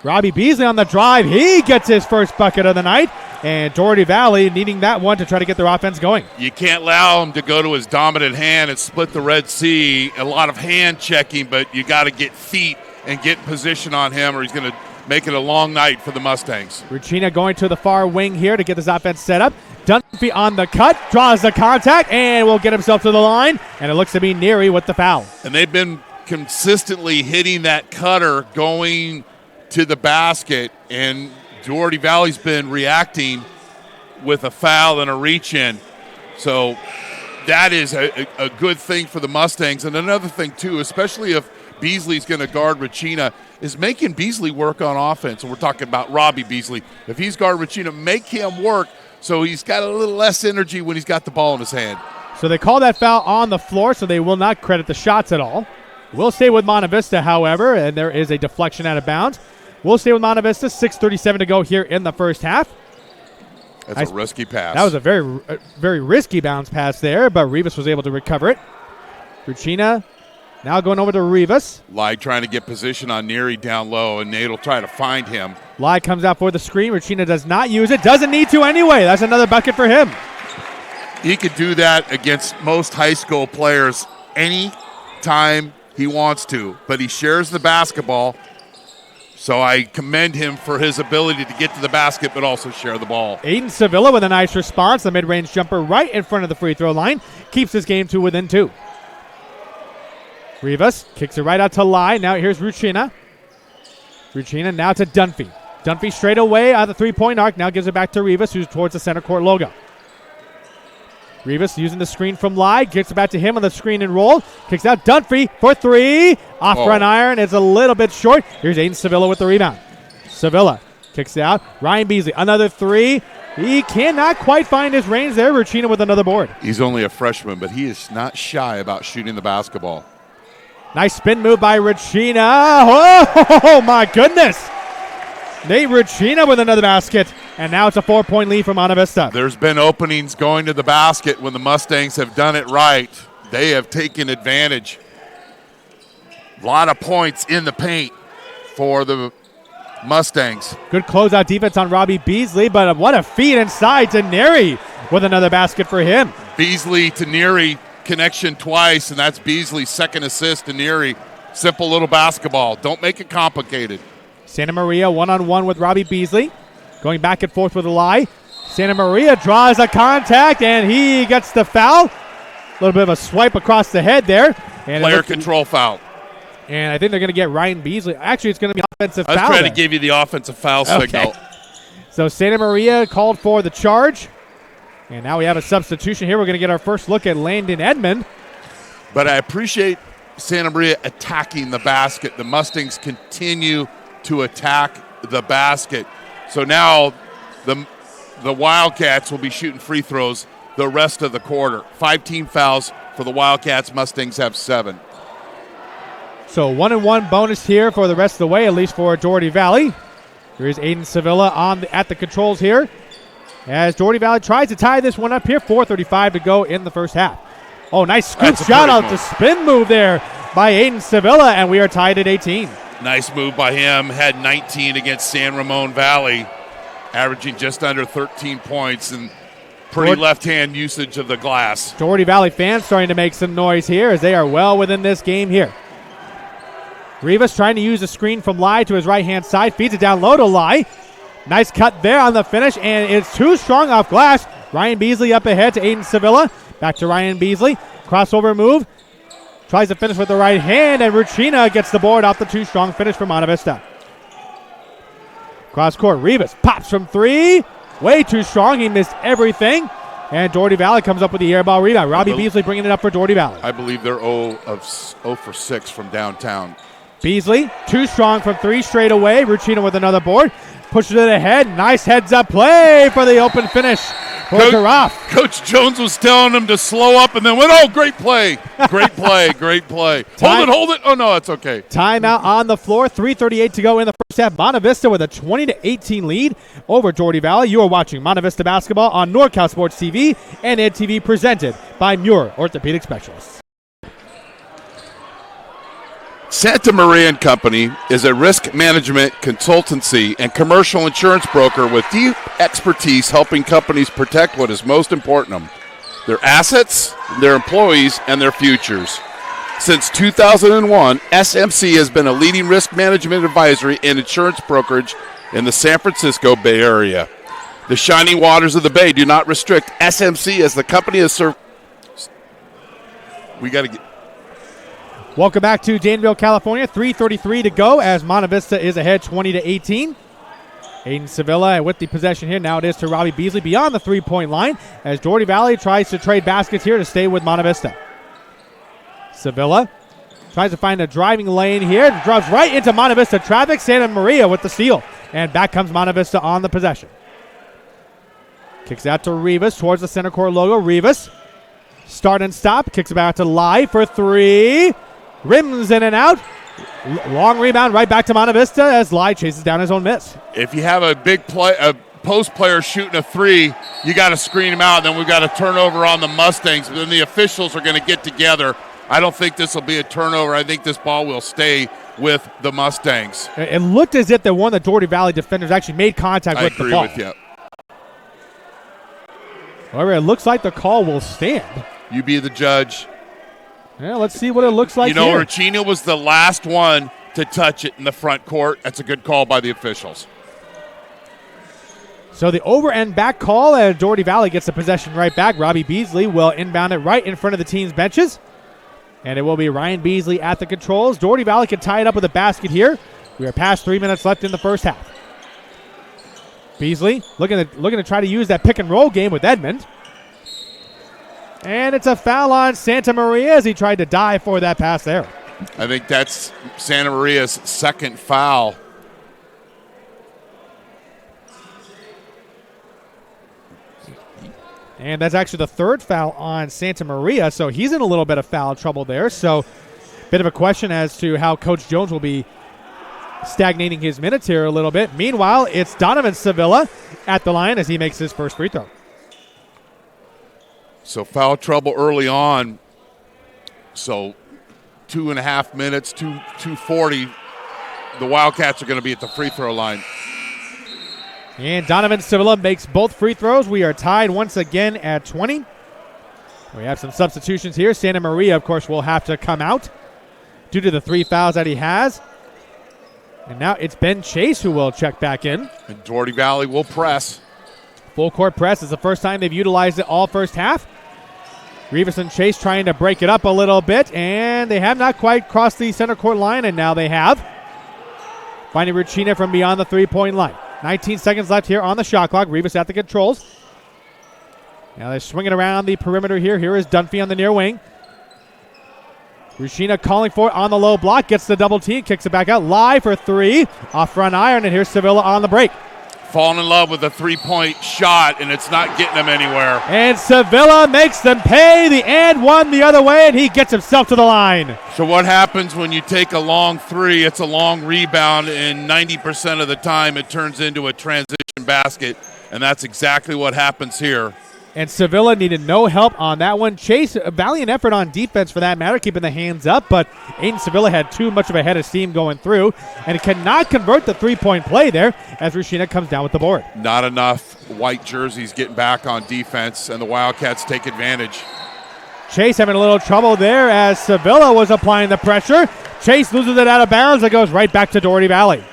Robbie Beasley on the drive. He gets his first bucket of the night. And Dougherty Valley needing that one to try to get their offense going. You can't allow him to go to his dominant hand and split the Red Sea. A lot of hand checking, but you got to get feet and get in position on him, or he's going to make it a long night for the Mustangs. Ruchina going to the far wing here to get this offense set up. Dunphy on the cut, draws the contact, and will get himself to the line. And it looks to be Neary with the foul. And they've been consistently hitting that cutter going to the basket, and Dougherty Valley's been reacting with a foul and a reach-in. So that is a good thing for the Mustangs. And another thing, too, especially if Beasley's going to guard Ruchina, is making Beasley work on offense. And we're talking about Robbie Beasley. If he's guard Ruchina, make him work so he's got a little less energy when he's got the ball in his hand. So they call that foul on the floor, so they will not credit the shots at all. We'll stay with Monte Vista, however, and there is a deflection out of bounds. We'll stay with Monte Vista, 6:37 to go here in the first half. That's a risky pass. That was a very risky bounce pass there, but Rivas was able to recover it. Ruchina now going over to Rivas. Lai trying to get position on Neary down low, and Nate will try to find him. Lai comes out for the screen. Ruchina does not use it. Doesn't need to anyway. That's another bucket for him. He could do that against most high school players any time he wants to, but he shares the basketball. So I commend him for his ability to get to the basket but also share the ball. Aiden Sevilla with a nice response. The mid-range jumper right in front of the free throw line. Keeps this game to within 2. Rivas kicks it right out to Lai. Now here's Ruchina. Ruchina now to Dunphy. Dunphy straight away out of the three-point arc. Now gives it back to Rivas, who's towards the center court logo. Rivas using the screen from Lai. Gets it back to him on the screen and roll. Kicks out Dunphy for 3. Off front iron. It's a little bit short. Here's Aiden Sevilla with the rebound. Sevilla kicks it out. Ryan Beasley, another 3. He cannot quite find his range there. Ruchina with another board. He's only a freshman, but he is not shy about shooting the basketball. Nice spin move by Ruchina. Oh, my goodness. Nate Ruchina with another basket. And now it's a 4-point lead for Monte Vista. There's been openings going to the basket when the Mustangs have done it right. They have taken advantage. A lot of points in the paint for the Mustangs. Good closeout defense on Robbie Beasley, but what a feed inside to Neary with another basket for him. Beasley to Neary connection twice, and that's Beasley's second assist to Neary. Simple little basketball. Don't make it complicated. Santa Maria one-on-one with Robbie Beasley. Going back and forth with a lie. Santa Maria draws a contact, and he gets the foul. A little bit of a swipe across the head there. And player control foul. And I think they're going to get Ryan Beasley. Actually, it's going to be an offensive foul. I was trying to give you the offensive foul signal. So Santa Maria called for the charge. And now we have a substitution here. We're going to get our first look at Landon Edmond. But I appreciate Santa Maria attacking the basket. The Mustangs continue to attack the basket. So now the Wildcats will be shooting free throws the rest of the quarter. 5 team fouls for the Wildcats. Mustangs have 7. So 1-and-1 bonus here for the rest of the way, at least for Dougherty Valley. Here's Aiden Sevilla at the controls here as Dougherty Valley tries to tie this one up here. 4:35 to go in the first half. Oh, nice scoop shot out the spin move there by Aiden Sevilla, and we are tied at 18. Nice move by him. Had 19 against San Ramon Valley, averaging just under 13 points and pretty left-hand usage of the glass. Dougherty Valley fans starting to make some noise here as they are well within this game here. Rivas trying to use the screen from Lai to his right-hand side. Feeds it down low to Lai. Nice cut there on the finish, and it's too strong off glass. Ryan Beasley up ahead to Aiden Sevilla. Back to Ryan Beasley. Crossover move. Tries to finish with the right hand, and Ruchina gets the board off the too strong finish for Monte Vista. Cross court, Rivas pops from 3. Way too strong. He missed everything. And Dougherty Valley comes up with the air ball rebound. Robbie Beasley bringing it up for Dougherty Valley. I believe they're 0 for 6 from downtown. Beasley, too strong from 3 straight away. Ruchina with another board. Pushes it ahead. Nice heads-up play for the open finish for Garaf. Coach Jones was telling him to slow up and then went, oh, great play. Great play, great play. Hold it. Oh, no, it's okay. Timeout on the floor. 3:38 to go in the first half. Monte Vista with a 20-18 lead over Dougherty Valley. You are watching Monte Vista basketball on NorCal Sports TV and EdTV, presented by Muir Orthopedic Specialists. Santa Maria & Company is a risk management consultancy and commercial insurance broker with deep expertise helping companies protect what is most important to them, their assets, their employees, and their futures. Since 2001, SMC has been a leading risk management advisory and insurance brokerage in the San Francisco Bay Area. The shining waters of the Bay do not restrict SMC as the company has served. We got to get. Welcome back to Danville, California. 3:33 to go as Monte Vista is ahead 20-18. Aiden Sevilla with the possession here. Now it is to Robbie Beasley beyond the three-point line as Dougherty Valley tries to trade baskets here to stay with Monte Vista. Sevilla tries to find a driving lane here. Drives right into Monte Vista traffic. Santa Maria with the steal. And back comes Monte Vista on the possession. Kicks out to Rivas towards the center court logo. Rivas, start and stop. Kicks it back to Lai for three. Rims in and out. Long rebound right back to Monte Vista as Lai chases down his own miss. If you have a big play, a post player shooting a three, you got to screen him out. Then we've got a turnover on the Mustangs. But then the officials are going to get together. I don't think this will be a turnover. I think this ball will stay with the Mustangs. It looked as if one of the Dougherty Valley defenders actually made contact with the ball. I agree with you. However, it looks like the call will stand. You be the judge. Yeah, let's see what it looks like here. here. Ricino was the last one to touch it in the front court. That's a good call by the officials. So the over and back call, and Dougherty Valley gets the possession right back. Robbie Beasley will inbound it right in front of the team's benches. And it will be Ryan Beasley at the controls. Dougherty Valley can tie it up with a basket here. We are past 3 minutes left in the first half. Beasley looking to try to use that pick and roll game with Edmond. And it's a foul on Santa Maria as he tried to dive for that pass there. I think that's Santa Maria's second foul. And that's actually the third foul on Santa Maria, so he's in a little bit of foul trouble there. So bit of a question as to how Coach Jones will be stagnating his minutes here a little bit. Meanwhile, it's Donovan Sevilla at the line as he makes his first free throw. So foul trouble early on. So 2.5 minutes, 2:40. The Wildcats are going to be at the free throw line. And Donovan Sevilla makes both free throws. We are tied once again at 20. We have some substitutions here. Santa Maria, of course, will have to come out due to the 3 fouls that he has. And now it's Ben Chase who will check back in. And Dougherty Valley will press. Full court press is the first time they've utilized it all first half. Rivas and Chase trying to break it up a little bit, and they have not quite crossed the center court line, and now they have. Finding Ruchina from beyond the three-point line. 19 seconds left here on the shot clock. Rivas at the controls. Now they're swinging around the perimeter here. Here is Dunphy on the near wing. Ruchina calling for it on the low block. Gets the double team. Kicks it back out. Lai for three. Off front iron. And here's Sevilla on the break. Falling in love with a three-point shot, and it's not getting them anywhere. And Sevilla makes them pay the and one the other way, and he gets himself to the line. So what happens when you take a long three? It's a long rebound, and 90% of the time it turns into a transition basket, and that's exactly what happens here. And Sevilla needed no help on that one. Chase, a valiant effort on defense for that matter, keeping the hands up, but Aiden Sevilla had too much of a head of steam going through and cannot convert the three-point play there as Ruchina comes down with the board. Not enough white jerseys getting back on defense, and the Wildcats take advantage. Chase having a little trouble there as Sevilla was applying the pressure. Chase loses it out of bounds. It goes right back to Dougherty Valley.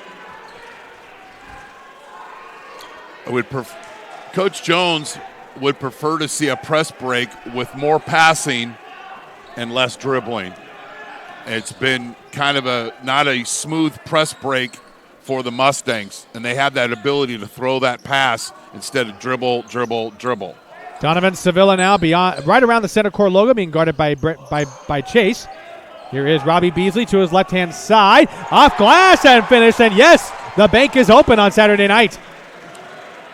Coach Jones would prefer to see a press break with more passing and less dribbling. It's been kind of not a smooth press break for the Mustangs, and they have that ability to throw that pass instead of dribble. Donovan Sevilla now right around the center court logo, being guarded by Chase. Here is Robbie Beasley to his left-hand side. Off glass and finish, and yes, the bank is open on Saturday night.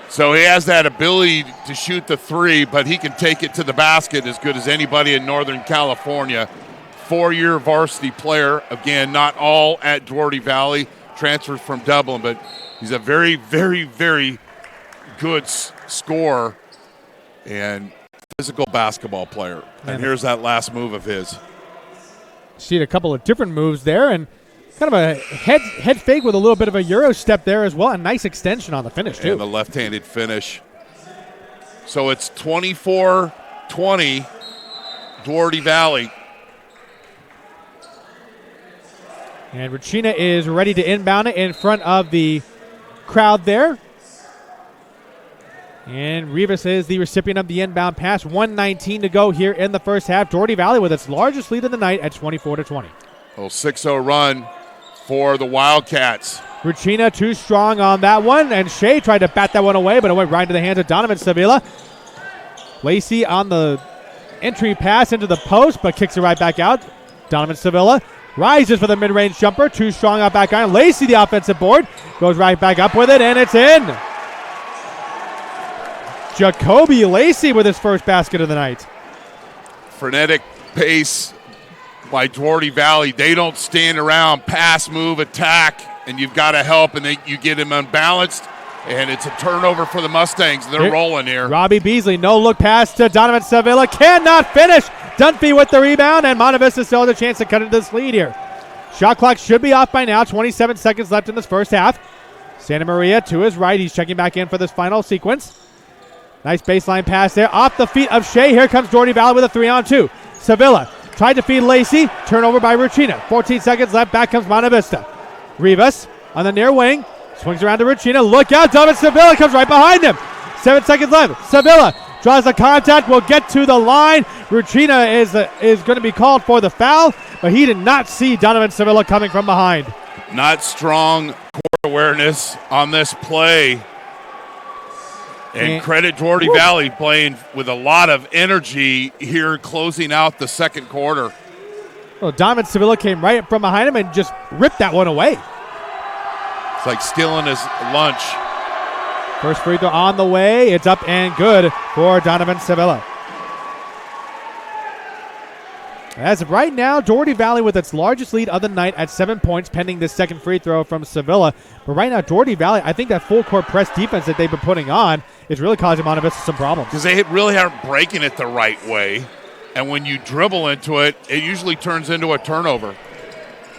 So he has that ability to shoot the three, but he can take it to the basket as good as anybody in Northern California. 4-year varsity player. Again, not all at Dougherty Valley. Transfers from Dublin, but he's a very, very, very good scorer and physical basketball player. And here's that last move of his. See a couple of different moves there, and kind of a head fake with a little bit of a Euro step there as well. A nice extension on the finish, too. And the left-handed finish. So it's 24-20, Dougherty Valley. And Regina is ready to inbound it in front of the crowd there. And Rivas is the recipient of the inbound pass. 1:19 to go here in the first half. Dougherty Valley with its largest lead of the night at 24-20. Little 6-0 run for the Wildcats. Regina too strong on that one, and Shea tried to bat that one away, but it went right into the hands of Donovan Sevilla. Lacey on the entry pass into the post, but kicks it right back out. Donovan Sevilla rises for the mid-range jumper. Too strong out back iron. Lacey, the offensive board, goes right back up with it, and it's in. Jacoby Lacey with his first basket of the night. Frenetic pace by Dougherty Valley. They don't stand around, pass, move, attack, and you've got to help, and you get him unbalanced, and it's a turnover for the Mustangs. They're rolling here. Robbie Beasley, no-look pass to Donovan Sevilla. Cannot finish. Dunphy with the rebound, and Monte Vista still has a chance to cut into this lead here. Shot clock should be off by now. 27 seconds left in this first half. Santa Maria to his right. He's checking back in for this final sequence. Nice baseline pass there. Off the feet of Shea. Here comes Dougherty Valley with a 3-on-2. Sevilla tried to feed Lacey. Turnover by Regina. 14 seconds left. Back comes Monte Vista. Rivas on the near wing. Swings around to Regina. Look out. Donovan Sevilla comes right behind him. 7 seconds left. Sevilla draws the contact. Will get to the line. Regina is going to be called for the foul, but he did not see Donovan Sevilla coming from behind. Not strong court awareness on this play. And credit Dougherty Valley playing with a lot of energy here closing out the second quarter. Well, Donovan Sevilla came right from behind him and just ripped that one away. It's like stealing his lunch. First free throw on the way. It's up and good for Donovan Sevilla. As of right now, Dougherty Valley with its largest lead of the night at 7 points, pending this second free throw from Sevilla. But right now, Dougherty Valley, I think that full court press defense that they've been putting on is really causing Monte Vista some problems. Because they really aren't breaking it the right way. And when you dribble into it, it usually turns into a turnover.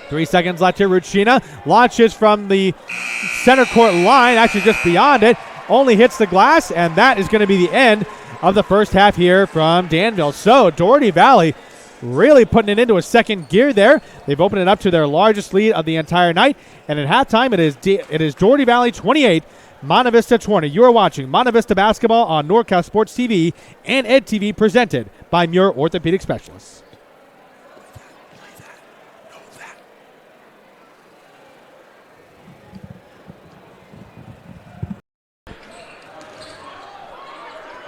3 seconds left here. Regina launches from the center court line, actually just beyond it. Only hits the glass, and that is going to be the end of the first half here from Danville. So Dougherty Valley really putting it into a second gear there. They've opened it up to their largest lead of the entire night. And at halftime, it is Dougherty Valley 28, Monte Vista 20. You are watching Monte Vista basketball on NorCal Sports TV and EdTV, presented by Muir Orthopedic Specialists.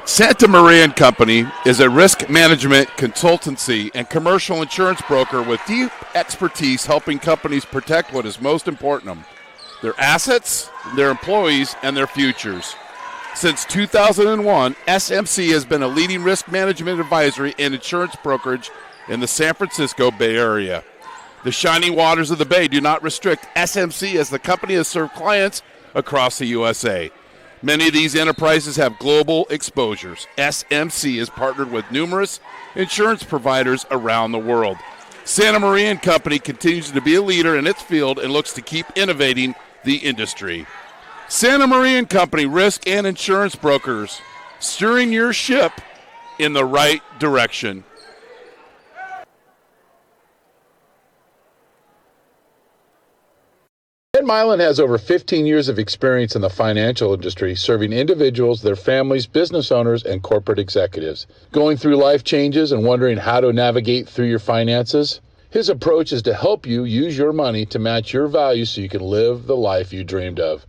Santa Maria & Company is a risk management consultancy and commercial insurance broker with deep expertise helping companies protect what is most important to them: their assets, their employees, and their futures. Since 2001, SMC has been a leading risk management advisory and insurance brokerage in the San Francisco Bay Area. The shining waters of the Bay do not restrict SMC, as the company has served clients across the USA. Many of these enterprises have global exposures. SMC is partnered with numerous insurance providers around the world. Santa Maria & Company continues to be a leader in its field and looks to keep innovating the industry. Santa Maria & Company, risk and insurance brokers, steering your ship in the right direction. Ned Milan has over 15 years of experience in the financial industry, serving individuals, their families, business owners, and corporate executives. Going through life changes and wondering how to navigate through your finances? His approach is to help you use your money to match your values so you can live the life you dreamed of.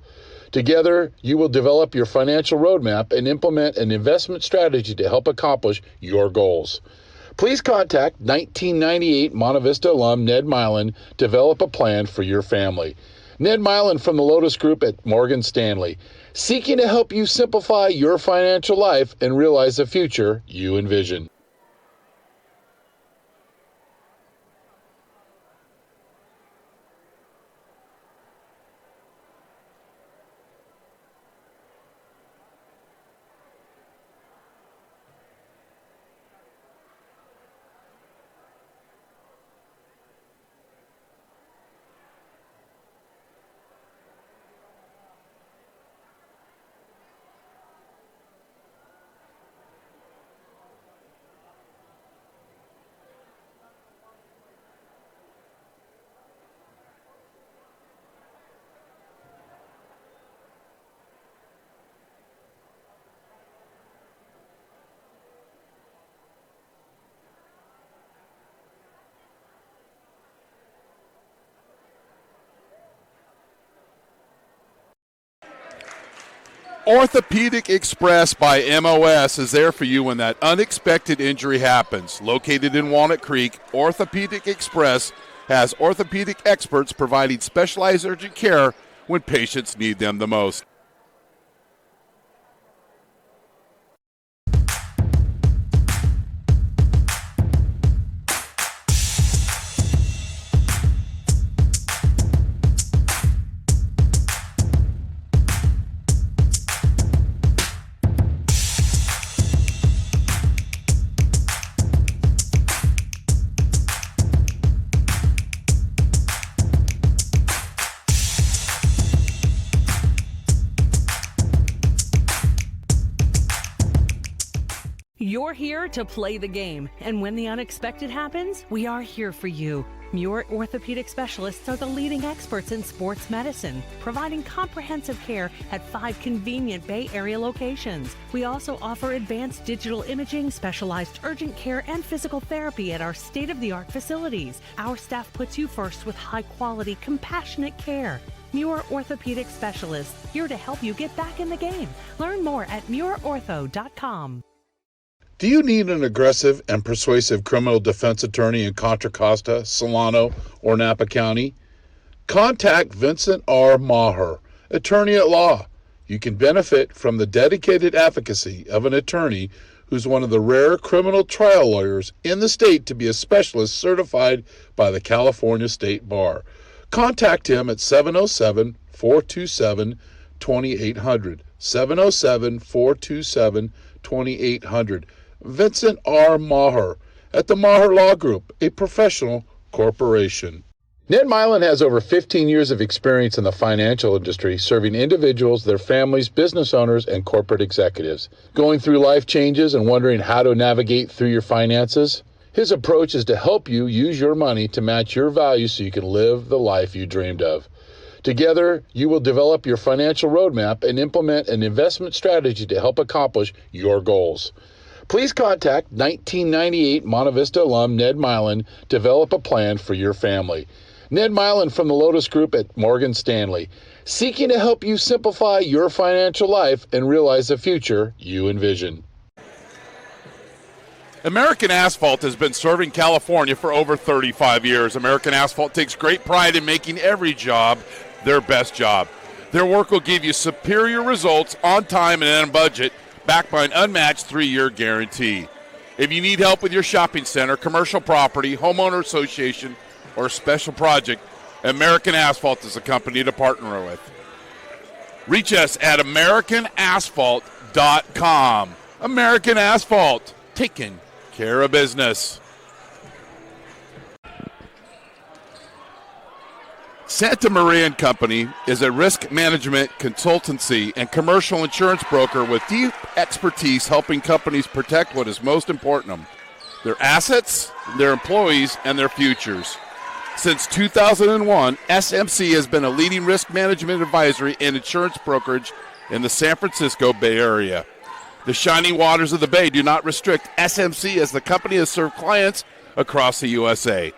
Together, you will develop your financial roadmap and implement an investment strategy to help accomplish your goals. Please contact 1998 Monte Vista alum Ned Milan to develop a plan for your family. Ned Milan from the Lotus Group at Morgan Stanley, seeking to help you simplify your financial life and realize the future you envision. Orthopedic Express by MOS is there for you when that unexpected injury happens. Located in Walnut Creek, Orthopedic Express has orthopedic experts providing specialized urgent care when patients need them the most. You're here to play the game, and when the unexpected happens, we are here for you. Muir Orthopedic Specialists are the leading experts in sports medicine, providing comprehensive care at 5 convenient Bay Area locations. We also offer advanced digital imaging, specialized urgent care, and physical therapy at our state-of-the-art facilities. Our staff puts you first with high-quality, compassionate care. Muir Orthopedic Specialists, here to help you get back in the game. Learn more at muirortho.com. Do you need an aggressive and persuasive criminal defense attorney in Contra Costa, Solano, or Napa County? Contact Vincent R. Maher, attorney at law. You can benefit from the dedicated advocacy of an attorney who's one of the rare criminal trial lawyers in the state to be a specialist certified by the California State Bar. Contact him at 707-427-2800, 707-427-2800. Vincent R. Maher at the Maher Law Group, a professional corporation. Ned Milan has over 15 years of experience in the financial industry, serving individuals, their families, business owners, and corporate executives. Going through life changes and wondering how to navigate through your finances? His approach is to help you use your money to match your values so you can live the life you dreamed of. Together, you will develop your financial roadmap and implement an investment strategy to help accomplish your goals. Please contact 1998 Monte Vista alum Ned Milan to develop a plan for your family. Ned Milan from the Lotus Group at Morgan Stanley, seeking to help you simplify your financial life and realize the future you envision. American Asphalt has been serving California for over 35 years. American Asphalt takes great pride in making every job their best job. Their work will give you superior results on time and on budget, backed by an unmatched 3-year guarantee. If you need help with your shopping center, commercial property, homeowner association, or special project, American Asphalt is a company to partner with. Reach us at americanasphalt.com. American Asphalt, taking care of business. Santa Maria & Company is a risk management consultancy and commercial insurance broker with deep expertise helping companies protect what is most important to them, their assets, their employees, and their futures. Since 2001, SMC has been a leading risk management advisory and insurance brokerage in the San Francisco Bay Area. The shining waters of the Bay do not restrict SMC as the company has served clients across the USA.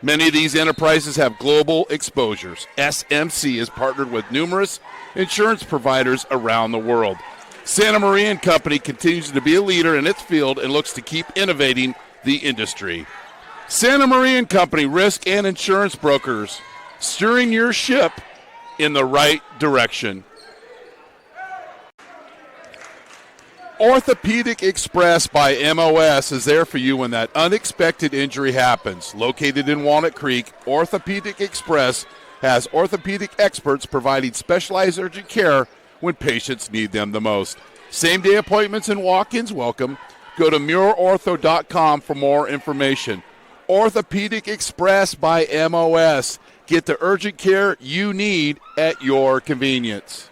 Many of these enterprises have global exposures. SMC is partnered with numerous insurance providers around the world. Santa Maria & Company continues to be a leader in its field and looks to keep innovating the industry. Santa Maria & Company, risk and insurance brokers, steering your ship in the right direction. Orthopedic Express by MOS is there for you when that unexpected injury happens. Located in Walnut Creek, Orthopedic Express has orthopedic experts providing specialized urgent care when patients need them the most. Same-day appointments and walk-ins welcome. Go to muirortho.com for more information. Orthopedic Express by MOS. Get the urgent care you need at your convenience.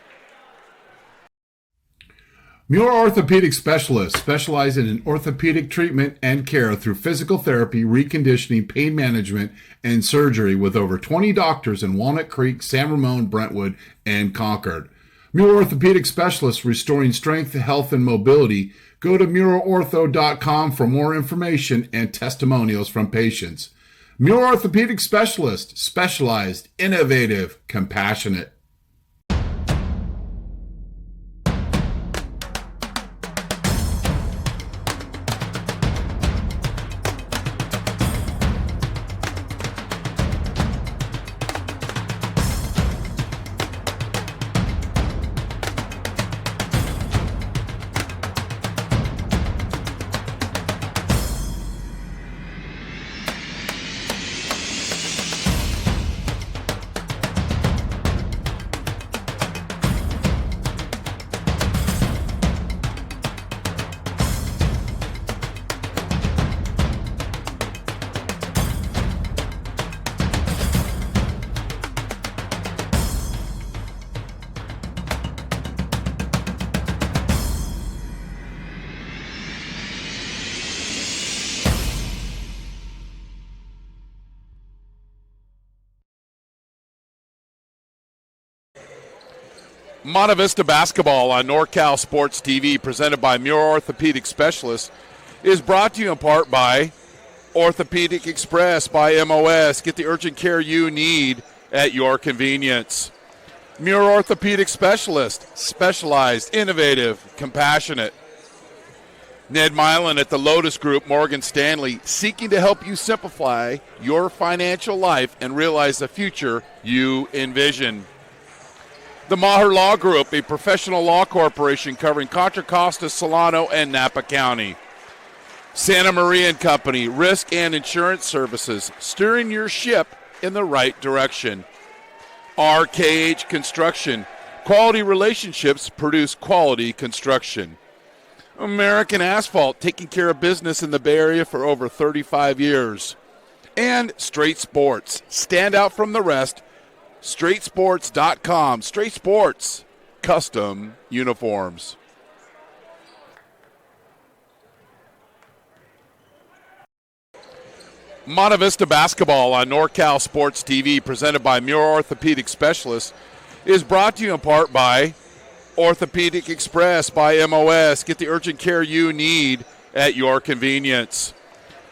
Muir Orthopedic Specialists specialize in orthopedic treatment and care through physical therapy, reconditioning, pain management, and surgery with over 20 doctors in Walnut Creek, San Ramon, Brentwood, and Concord. Muir Orthopedic Specialists restoring strength, health, and mobility. Go to muirortho.com for more information and testimonials from patients. Muir Orthopedic Specialist, specialized, innovative, compassionate. Monte Vista basketball on NorCal Sports TV, presented by Muir Orthopedic Specialists, is brought to you in part by Orthopedic Express by MOS. Get the urgent care you need at your convenience. Muir Orthopedic Specialist, specialized, innovative, compassionate. Ned Milan at the Lotus Group, Morgan Stanley, seeking to help you simplify your financial life and realize the future you envision. The Maher Law Group, a professional law corporation covering Contra Costa, Solano, and Napa County. Santa Maria and Company, risk and insurance services, steering your ship in the right direction. RKH Construction, quality relationships produce quality construction. American Asphalt, taking care of business in the Bay Area for over 35 years. And Straight Sports, stand out from the rest. StraightSports.com. Straight Sports, custom uniforms. Monte Vista basketball on NorCal Sports TV, presented by Muir Orthopedic Specialists, is brought to you in part by Orthopedic Express by MOS. Get the urgent care you need at your convenience.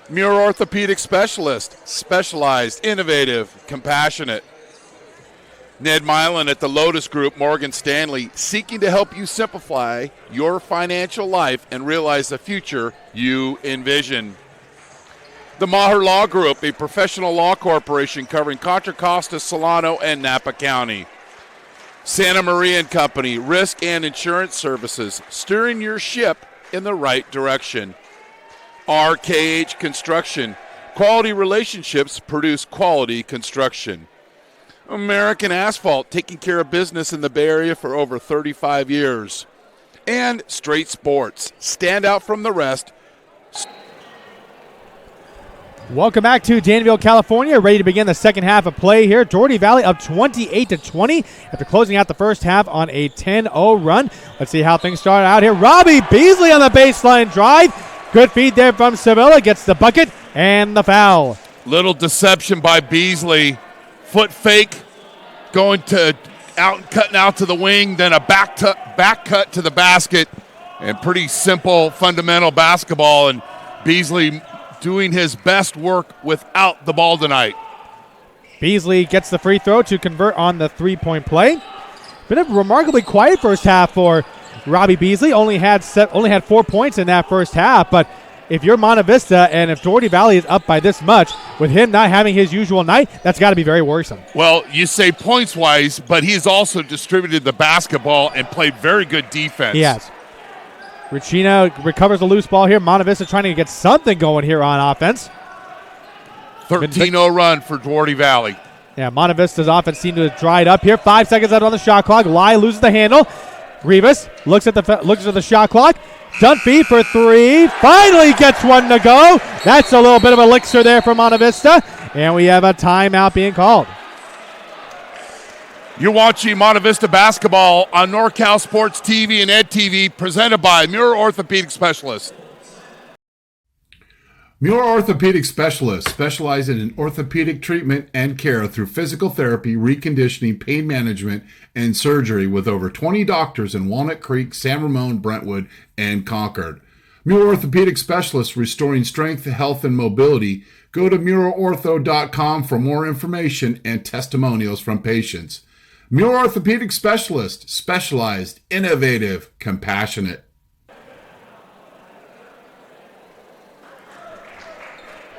Muir Orthopedic Specialist, specialized, innovative, compassionate. Ned Milan at the Lotus Group, Morgan Stanley, seeking to help you simplify your financial life and realize the future you envision. The Maher Law Group, a professional law corporation covering Contra Costa, Solano, and Napa County. Santa Maria and Company, risk and insurance services, steering your ship in the right direction. RKH Construction, quality relationships produce quality construction. American Asphalt, taking care of business in the Bay Area for over 35 years. And Straight Sports, stand out from the rest. Welcome back to Danville, California. Ready to begin the second half of play here. Dougherty Valley up 28-20 after closing out the first half on a 10-0 run. Let's see how things start out here. Robbie Beasley on the baseline drive. Good feed there from Sevilla. Gets the bucket and the foul. Little deception by Beasley. Foot fake, going to out and cutting out to the wing, then a back cut to the basket, and pretty simple fundamental basketball. And Beasley doing his best work without the ball tonight. Beasley gets the free throw to convert on the three-point play. Been a remarkably quiet first half for Robbie Beasley. Only had 4 points in that first half, but if you're Monte Vista and if Dougherty Valley is up by this much, with him not having his usual night, that's got to be very worrisome. Well, you say points-wise, but he's also distributed the basketball and played very good defense. He has. Richina recovers the loose ball here. Monte Vista trying to get something going here on offense. 13-0 run for Dougherty Valley. Yeah, Monte Vista's offense seemed to have dried up here. 5 seconds out on the shot clock. Lai loses the handle. Rivas looks at the shot clock. Dunphy for three. Finally gets one to go. That's a little bit of an elixir there for Monte Vista. And we have a timeout being called. You're watching Monte Vista basketball on NorCal Sports TV and Ed TV, presented by Muir Orthopedic Specialists. Muir Orthopedic Specialists specializing in orthopedic treatment and care through physical therapy, reconditioning, pain management, and surgery with over 20 doctors in Walnut Creek, San Ramon, Brentwood, and Concord. Muir Orthopedic Specialists, restoring strength, health, and mobility. Go to MuirOrtho.com for more information and testimonials from patients. Muir Orthopedic Specialist, specialized, innovative, compassionate.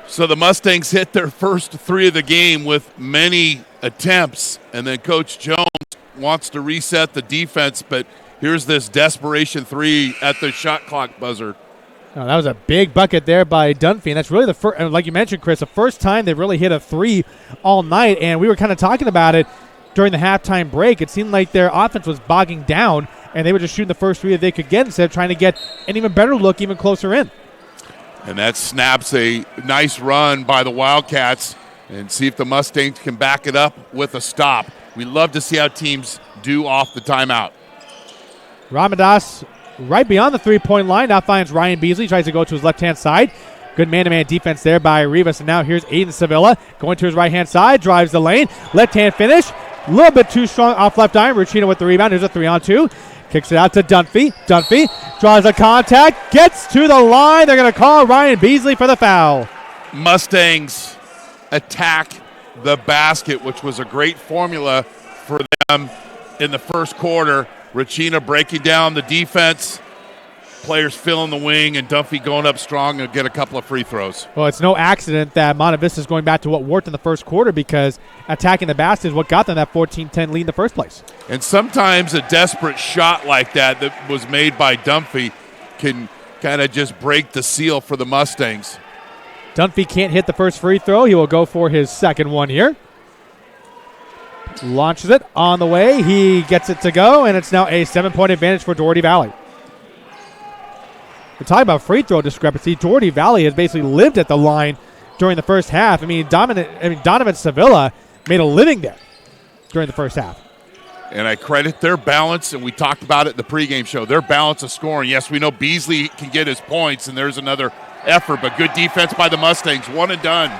So the Mustangs hit their first three of the game with many attempts, and then Coach Jones wants to reset the defense, but here's this desperation three at the shot clock buzzer. Oh, that was a big bucket there by Dunphy, and that's really the first, like you mentioned, Chris, the first time they've really hit a three all night, and we were kind of talking about it during the halftime break. It seemed like their offense was bogging down, and they were just shooting the first three that they could get instead of trying to get an even better look even closer in. And that snaps a nice run by the Wildcats, and see if the Mustangs can back it up with a stop. We love to see how teams do off the timeout. Ramadas right beyond the three-point line. Now finds Ryan Beasley. Tries to go to his left-hand side. Good man-to-man defense there by Rivas. And now here's Aiden Sevilla going to his right-hand side. Drives the lane. Left-hand finish. A little bit too strong off left iron. Ruchina with the rebound. Here's a 3-on-2. Kicks it out to Dunphy. Dunphy draws a contact. Gets to the line. They're going to call Ryan Beasley for the foul. Mustangs attack the basket, which was a great formula for them in the first quarter. Ruchina breaking down the defense. Players filling the wing, and Dunphy going up strong and get a couple of free throws. Well, it's no accident that Monte Vista is going back to what worked in the first quarter, because attacking the basket is what got them that 14-10 lead in the first place. And sometimes a desperate shot like that was made by Dunphy can kind of just break the seal for the Mustangs. Dunphy can't hit the first free throw. He will go for his second one here. Launches it on the way. He gets it to go, and it's now a 7-point advantage for Dougherty Valley. We're talking about free throw discrepancy. Dougherty Valley has basically lived at the line during the first half. Donovan Sevilla made a living there during the first half. And I credit their balance, and we talked about it in the pregame show, their balance of scoring. Yes, we know Beasley can get his points, and there's another effort, but good defense by the Mustangs. One and done.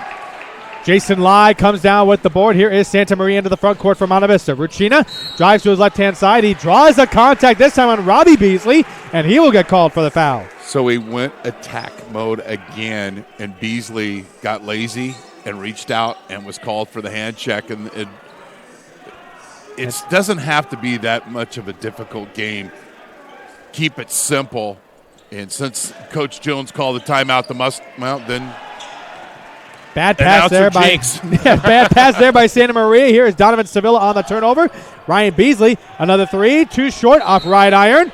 Jason Lai comes down with the board. Here is Santa Maria into the front court for Monte Vista. Ruchina drives to his left-hand side. He draws a contact, this time on Robbie Beasley, and he will get called for the foul. So he went attack mode again, and Beasley got lazy and reached out and was called for the hand check. And it doesn't have to be that much of a difficult game. Keep it simple. And since Coach Jones called the timeout, then bad pass there bad pass there by Santa Maria. Here is Donovan Sevilla on the turnover. Ryan Beasley, another three, too short off right iron.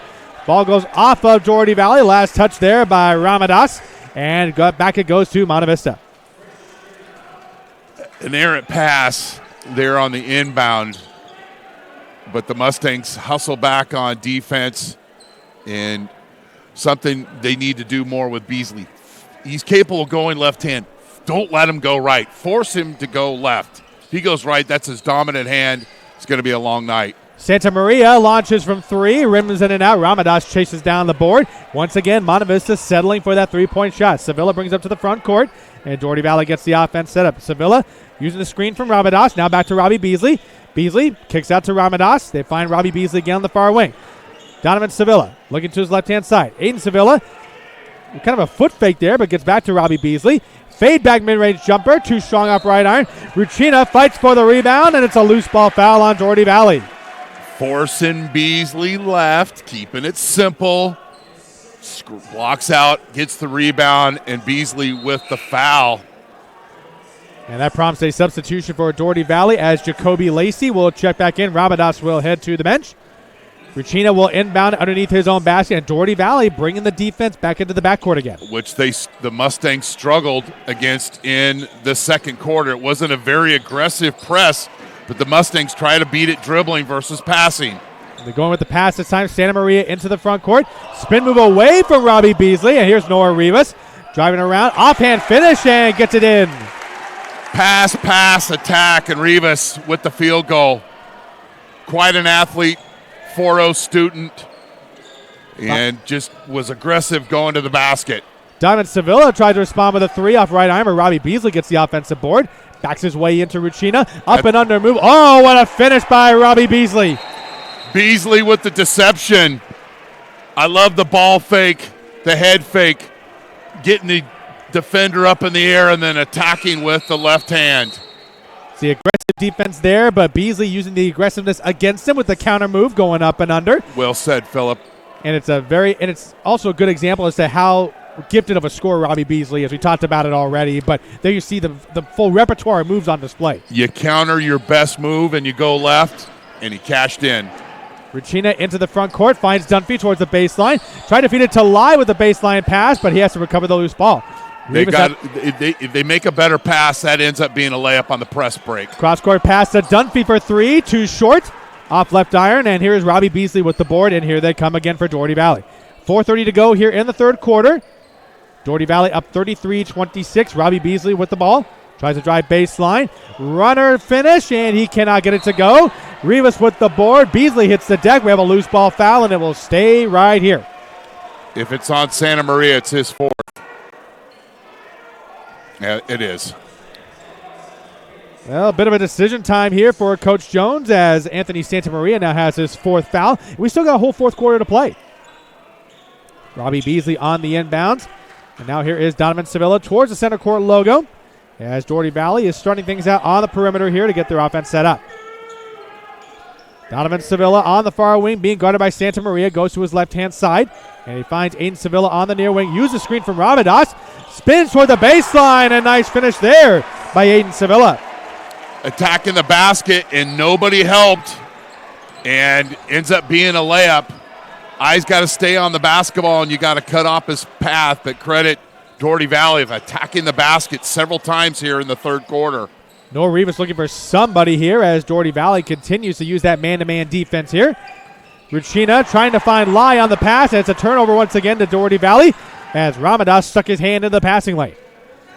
Ball goes off of Dougherty Valley. Last touch there by Ramadas, and back it goes to Monte Vista. An errant pass there on the inbound, but the Mustangs hustle back on defense, and something they need to do more with Beasley. He's capable of going left hand. Don't let him go right. Force him to go left. If he goes right, that's his dominant hand. It's going to be a long night. Santa Maria launches from three, rims in and out. Ramadas chases down the board. Once again, Monte Vista settling for that three-point shot. Sevilla brings up to the front court, and Dougherty Valley gets the offense set up. Sevilla using the screen from Ramadas. Now back to Robbie Beasley. Beasley kicks out to Ramadas. They find Robbie Beasley again on the far wing. Donovan Sevilla looking to his left-hand side. Aiden Sevilla, kind of a foot fake there, but gets back to Robbie Beasley. Fade back mid-range jumper, too strong off right iron. Ruchina fights for the rebound, and it's a loose ball foul on Dougherty Valley. Forcing Beasley left, keeping it simple. Blocks out, gets the rebound, and Beasley with the foul. And that prompts a substitution for Dougherty Valley as Jacoby Lacey will check back in. Ramadas will head to the bench. Ruchina will inbound underneath his own basket, and Dougherty Valley bringing the defense back into the backcourt again. Which the Mustangs struggled against in the second quarter. It wasn't a very aggressive press, but the Mustangs try to beat it dribbling versus passing. They're going with the pass this time. Santa Maria into the front court. Spin move away from Robbie Beasley, and here's Noah Rivas driving around. Offhand finish and gets it in. Pass, attack, and Rivas with the field goal. Quite an athlete. 4.0 student, and just was aggressive going to the basket. Donovan Sevilla tried to respond with a three off right arm, but Robbie Beasley gets the offensive board. Backs his way into Ruchina. Up and under move. Oh, what a finish by Robbie Beasley. Beasley with the deception. I love the ball fake, the head fake, getting the defender up in the air and then attacking with the left hand. The aggressive defense there, but Beasley using the aggressiveness against him with the counter move going up and under. Well said, Philip. And it's also a good example as to how gifted of a scorer Robbie Beasley is. We talked about it already, but there you see the full repertoire of moves on display. You counter your best move and you go left, and he cashed in. Ruchina into the front court, finds Dunphy towards the baseline. Tried to feed it to Lai with the baseline pass, but he has to recover the loose ball. If they make a better pass, that ends up being a layup on the press break. Cross-court pass to Dunphy for three, too short, off left iron, and here is Robbie Beasley with the board, and here they come again for Dougherty Valley. 4:30 to go here in the third quarter. Dougherty Valley up 33-26. Robbie Beasley with the ball. Tries to drive baseline. Runner finish, and he cannot get it to go. Rivas with the board. Beasley hits the deck. We have a loose ball foul, and it will stay right here. If it's on Santa Maria, it's his fourth. Yeah, it is. Well, a bit of a decision time here for Coach Jones as Anthony Santamaria now has his fourth foul. We still got a whole fourth quarter to play. Robbie Beasley on the inbounds. And now here is Donovan Sevilla towards the center court logo as Dougherty Valley is starting things out on the perimeter here to get their offense set up. Donovan Sevilla on the far wing being guarded by Santamaria, goes to his left-hand side, and he finds Aiden Sevilla on the near wing. Uses the screen from Ramadas, spins toward the baseline, a nice finish there by Aiden Sevilla. Attacking the basket, and nobody helped, and ends up being a layup. Eyes got to stay on the basketball, and you got to cut off his path, but credit Dougherty Valley of attacking the basket several times here in the third quarter. Noah Rivas looking for somebody here as Dougherty Valley continues to use that man-to-man defense here. Ruchina trying to find Lai on the pass, and it's a turnover once again to Dougherty Valley as Ramadas stuck his hand in the passing lane.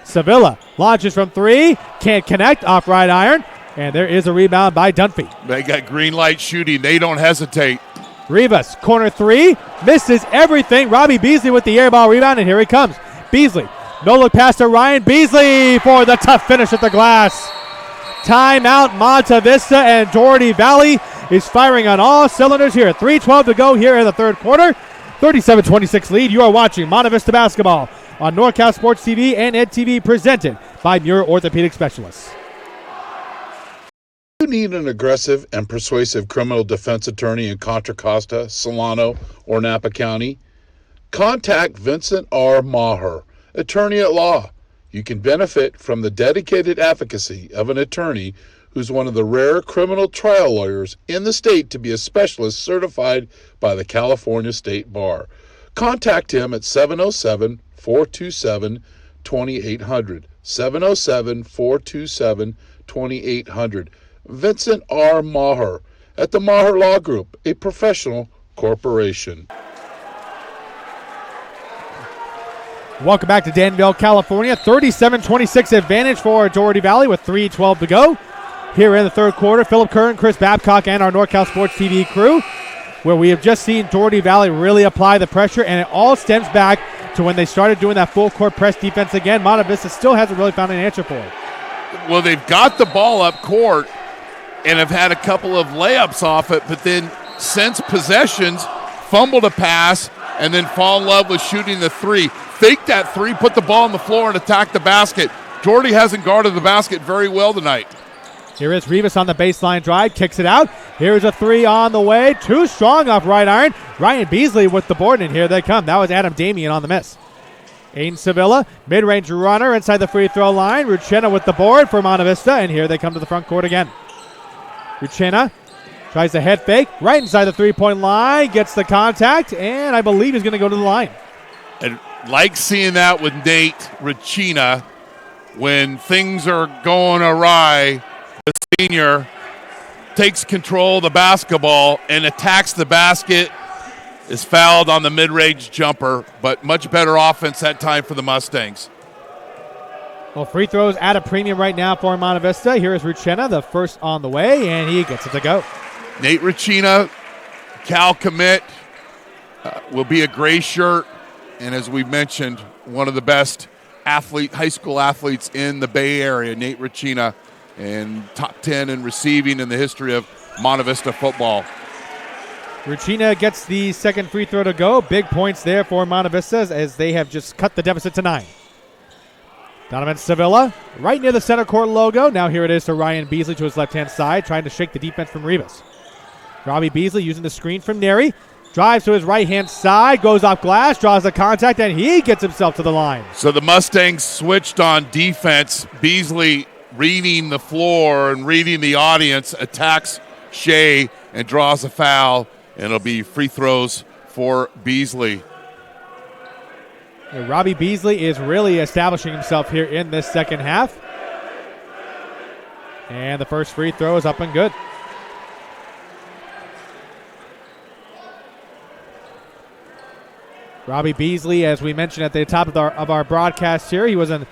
Sevilla launches from three, can't connect, off right iron, and there is a rebound by Dunphy. They got green light shooting. They don't hesitate. Rivas, corner three, misses everything. Robbie Beasley with the air ball rebound, and here he comes. Beasley, no look pass to Ryan Beasley for the tough finish at the glass. Timeout, Monte Vista, and Dougherty Valley is firing on all cylinders here. 3:12 to go here in the third quarter. 37-26 lead. You are watching Monte Vista basketball on NorCal Sports TV and EdTV, presented by Muir Orthopedic Specialists. You need an aggressive and persuasive criminal defense attorney in Contra Costa, Solano, or Napa County? Contact Vincent R. Maher, attorney at law. You can benefit from the dedicated advocacy of an attorney who's one of the rare criminal trial lawyers in the state to be a specialist certified by the California State Bar. Contact him at 707-427-2800. 707-427-2800. Vincent R. Maher at the Maher Law Group, a professional corporation. Welcome back to Danville, California. 37-26 advantage for Dougherty Valley with 3:12 to go. Here in the third quarter, Philip Kern, Chris Babcock, and our NorCal Sports TV crew, where we have just seen Dougherty Valley really apply the pressure, and it all stems back to when they started doing that full court press defense again. Monte Vista still hasn't really found an answer for it. Well, they've got the ball up court and have had a couple of layups off it, but then since possessions, fumbled a pass, and then fall in love with shooting the three. Fake that three, put the ball on the floor, and attack the basket. Dougherty hasn't guarded the basket very well tonight. Here is Rivas on the baseline drive, kicks it out. Here's a three on the way, too strong off right iron. Ryan Beasley with the board, and here they come. That was Adam Damian on the miss. Aiden Sevilla, mid-range runner inside the free throw line. Ruchena with the board for Monte Vista, and here they come to the front court again. Ruchena tries the head fake, right inside the three-point line, gets the contact, and I believe he's going to go to the line. And like seeing that with Nate Ruchena, when things are going awry, the senior takes control of the basketball and attacks the basket, is fouled on the mid-range jumper, but much better offense that time for the Mustangs. Well, free throws at a premium right now for Monte Vista. Here is Ruchena, the first on the way, and he gets it to go. Nate Ruchena, Cal commit, will be a gray shirt, and as we mentioned, one of the best high school athletes in the Bay Area, Nate Ruchena, and top 10 in receiving in the history of Monte Vista football. Ruchena gets the second free throw to go. Big points there for Monte Vista as they have just cut the deficit to 9. Donovan Sevilla, right near the center court logo. Now here it is to Ryan Beasley to his left-hand side, trying to shake the defense from Rivas. Robbie Beasley using the screen from Neri. Drives to his right-hand side, goes off glass, draws the contact, and he gets himself to the line. So the Mustangs switched on defense. Beasley reading the floor and reading the audience, attacks Shea and draws a foul, and it'll be free throws for Beasley. Robbie Beasley is really establishing himself here in this second half. And the first free throw is up and good. Robbie Beasley, as we mentioned at the top of our broadcast here, he was an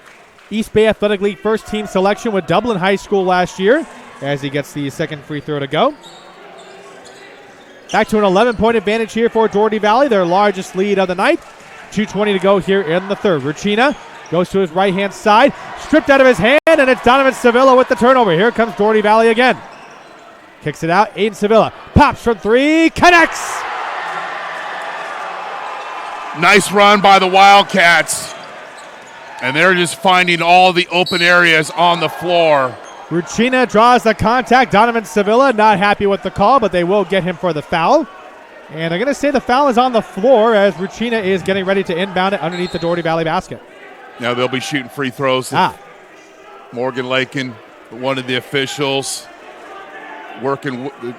East Bay Athletic League first team selection with Dublin High School last year as he gets the second free throw to go. Back to an 11-point advantage here for Dougherty Valley, their largest lead of the night. 2:20 to go here in the third. Ruchena goes to his right-hand side, stripped out of his hand, one, and it's Donovan Sevilla with the turnover. Here comes Dougherty Valley again. Kicks it out, Aiden Sevilla. Pops from three, connects! Nice run by the Wildcats. And they're just finding all the open areas on the floor. Ruchina draws the contact. Donovan Sevilla not happy with the call, but they will get him for the foul. And they're going to say the foul is on the floor as Ruchina is getting ready to inbound it underneath the Dougherty Valley basket. Now they'll be shooting free throws. Morgan Lakin, one of the officials, the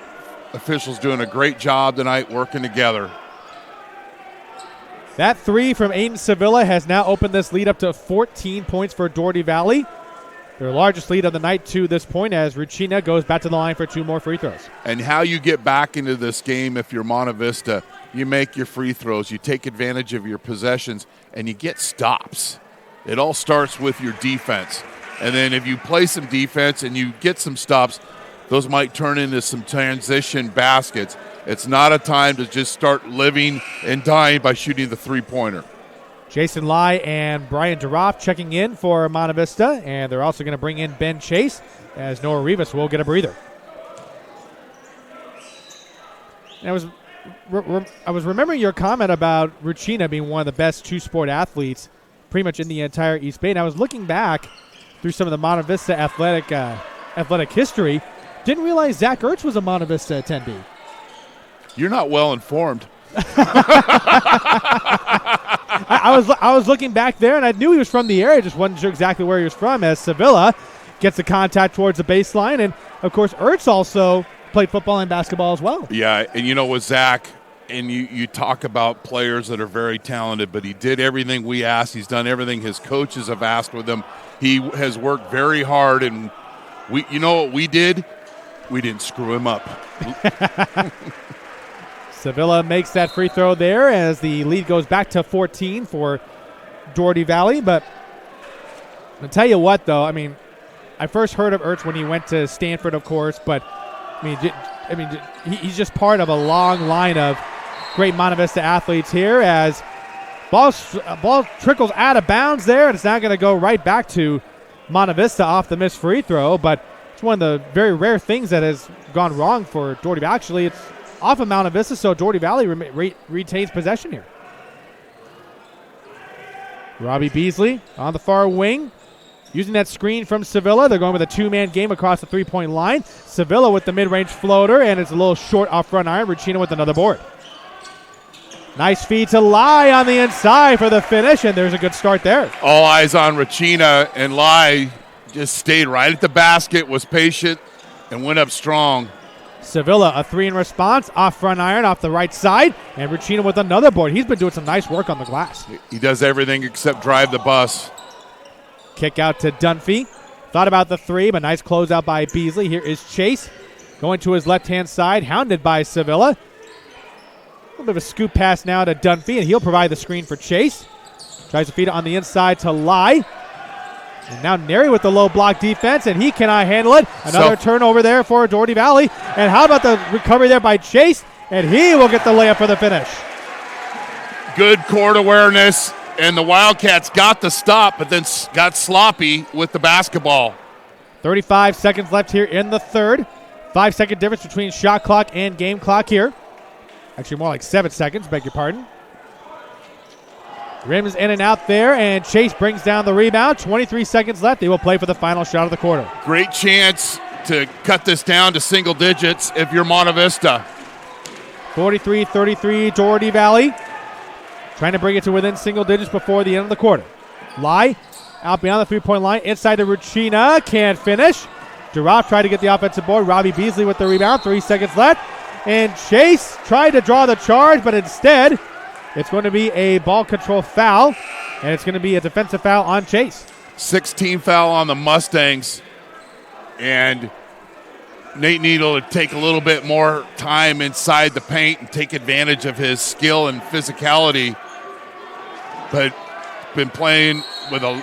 officials doing a great job tonight working together. That three from Aiden Sevilla has now opened this lead up to 14 points for Dougherty Valley. Their largest lead of the night to this point as Ruchina goes back to the line for 2 more free throws. And how you get back into this game if you're Monte Vista, you make your free throws, you take advantage of your possessions, and you get stops. It all starts with your defense. And then if you play some defense and you get some stops, those might turn into some transition baskets. It's not a time to just start living and dying by shooting the three-pointer. Jason Lai and Brian Duroff checking in for Monte Vista, and they're also going to bring in Ben Chase as Noah Rivas will get a breather. And I was remembering your comment about Ruchina being one of the best two-sport athletes pretty much in the entire East Bay. And I was looking back through some of the Monte Vista athletic history. Didn't realize Zach Ertz was a Monte Vista attendee. You're not well informed. I was looking back there, and I knew he was from the area, just wasn't sure exactly where he was from, as Sevilla gets the contact towards the baseline. And, of course, Ertz also played football and basketball as well. Yeah, and with Zach, and you talk about players that are very talented, but he did everything we asked. He's done everything his coaches have asked with him. He has worked very hard, and you know what we did? We didn't screw him up. Sevilla makes that free throw there as the lead goes back to 14 for Dougherty Valley. But I'll tell you what, though, I first heard of Ertz when he went to Stanford, of course, but he's just part of a long line of great Monte Vista athletes here as ball trickles out of bounds there, and it's now going to go right back to Monte Vista off the missed free throw. But it's one of the very rare things that has gone wrong for Dougherty. Actually, it's off of Monte Vista, so Dougherty Valley retains possession here. Robbie Beasley on the far wing, using that screen from Sevilla. They're going with a two-man game across the three-point line. Sevilla with the mid-range floater, and it's a little short off front iron. Ruchina with another board. Nice feed to Lai on the inside for the finish, and there's a good start there. All eyes on Ruchina, and Lai just stayed right at the basket, was patient, and went up strong. Sevilla, a three in response, off front iron, off the right side, and Ruchina with another board. He's been doing some nice work on the glass. He does everything except drive the bus. Kick out to Dunphy. Thought about the three, but nice closeout by Beasley. Here is Chase going to his left-hand side, hounded by Sevilla. A little bit of a scoop pass now to Dunphy, and he'll provide the screen for Chase. Tries to feed it on the inside to Lai. And now Neri with the low block defense, and he cannot handle it. Another turnover there for Dougherty Valley. And how about the recovery there by Chase? And he will get the layup for the finish. Good court awareness, and the Wildcats got the stop, but then got sloppy with the basketball. 35 seconds left here in the third. 5-second difference between shot clock and game clock here. Actually, more like 7 seconds, beg your pardon. Rims in and out there, and Chase brings down the rebound. 23 seconds left. They will play for the final shot of the quarter. Great chance to cut this down to single digits if you're Monte Vista. 43-33, Dougherty Valley. Trying to bring it to within single digits before the end of the quarter. Lai out beyond the three-point line. Inside to Ruchina. Can't finish. Duroff tried to get the offensive board. Robbie Beasley with the rebound. 3 seconds left. And Chase tried to draw the charge, but instead it's going to be a ball control foul, and it's going to be a defensive foul on Chase. 16 foul on the Mustangs, and Nate Needle to take a little bit more time inside the paint and take advantage of his skill and physicality, but been playing with a...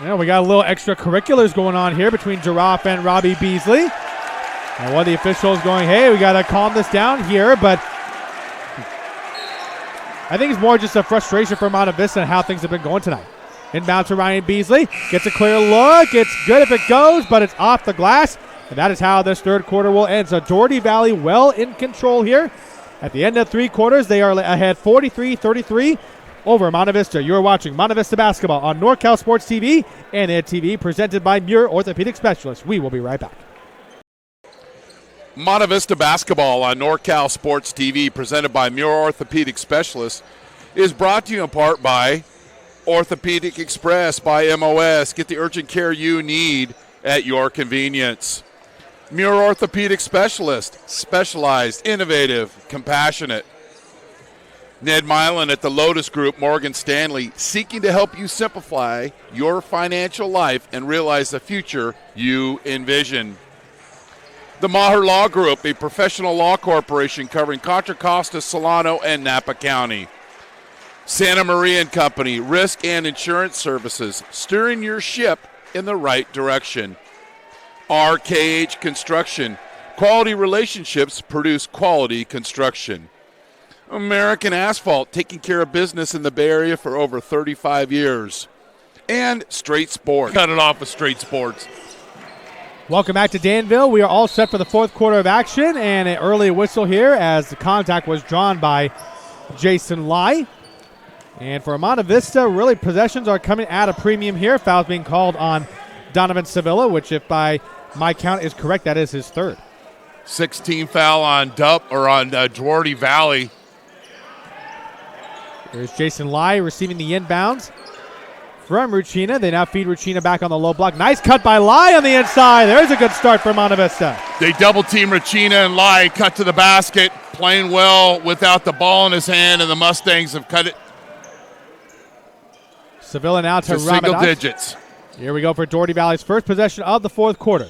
Yeah, we got a little extracurriculars going on here between Duroff and Robbie Beasley. And one of the officials going, hey, we got to calm this down here, but I think it's more just a frustration for Monte Vista and how things have been going tonight. Inbound to Ryan Beasley. Gets a clear look. It's good if it goes, but it's off the glass. And that is how this third quarter will end. So Dougherty Valley well in control here. At the end of 3 quarters, they are ahead 43-33 over Monte Vista. You're watching Monte Vista basketball on NorCal Sports TV and Ed TV, presented by Muir Orthopedic Specialists. We will be right back. Monte Vista basketball on NorCal Sports TV, presented by Muir Orthopedic Specialists, is brought to you in part by Orthopedic Express by MOS. Get the urgent care you need at your convenience. Muir Orthopedic Specialist, specialized, innovative, compassionate. Ned Milan at the Lotus Group, Morgan Stanley, seeking to help you simplify your financial life and realize the future you envision. The Maher Law Group, a professional law corporation covering Contra Costa, Solano, and Napa County. Santa Maria and Company, risk and insurance services, steering your ship in the right direction. RKH Construction, quality relationships produce quality construction. American Asphalt, taking care of business in the Bay Area for over 35 years. And Straight Sports. Cut it off with Straight Sports. Welcome back to Danville. We are all set for the fourth quarter of action, and an early whistle here as the contact was drawn by Jason Lai. And for Monte Vista, really possessions are coming at a premium here. Foul's being called on Donovan Sevilla, which if by my count is correct, that is his third. 16 foul on Dougherty Valley. There's Jason Lai receiving the inbounds from Ruchina. They now feed Ruchina back on the low block. Nice cut by Lai on the inside. There's a good start for Monte Vista. They double team Ruchina and Lai, cut to the basket, playing well without the ball in his hand, and the Mustangs have cut it Sevilla now to single Ramadan. digits. Here we go for Dougherty Valley's first possession of the fourth quarter.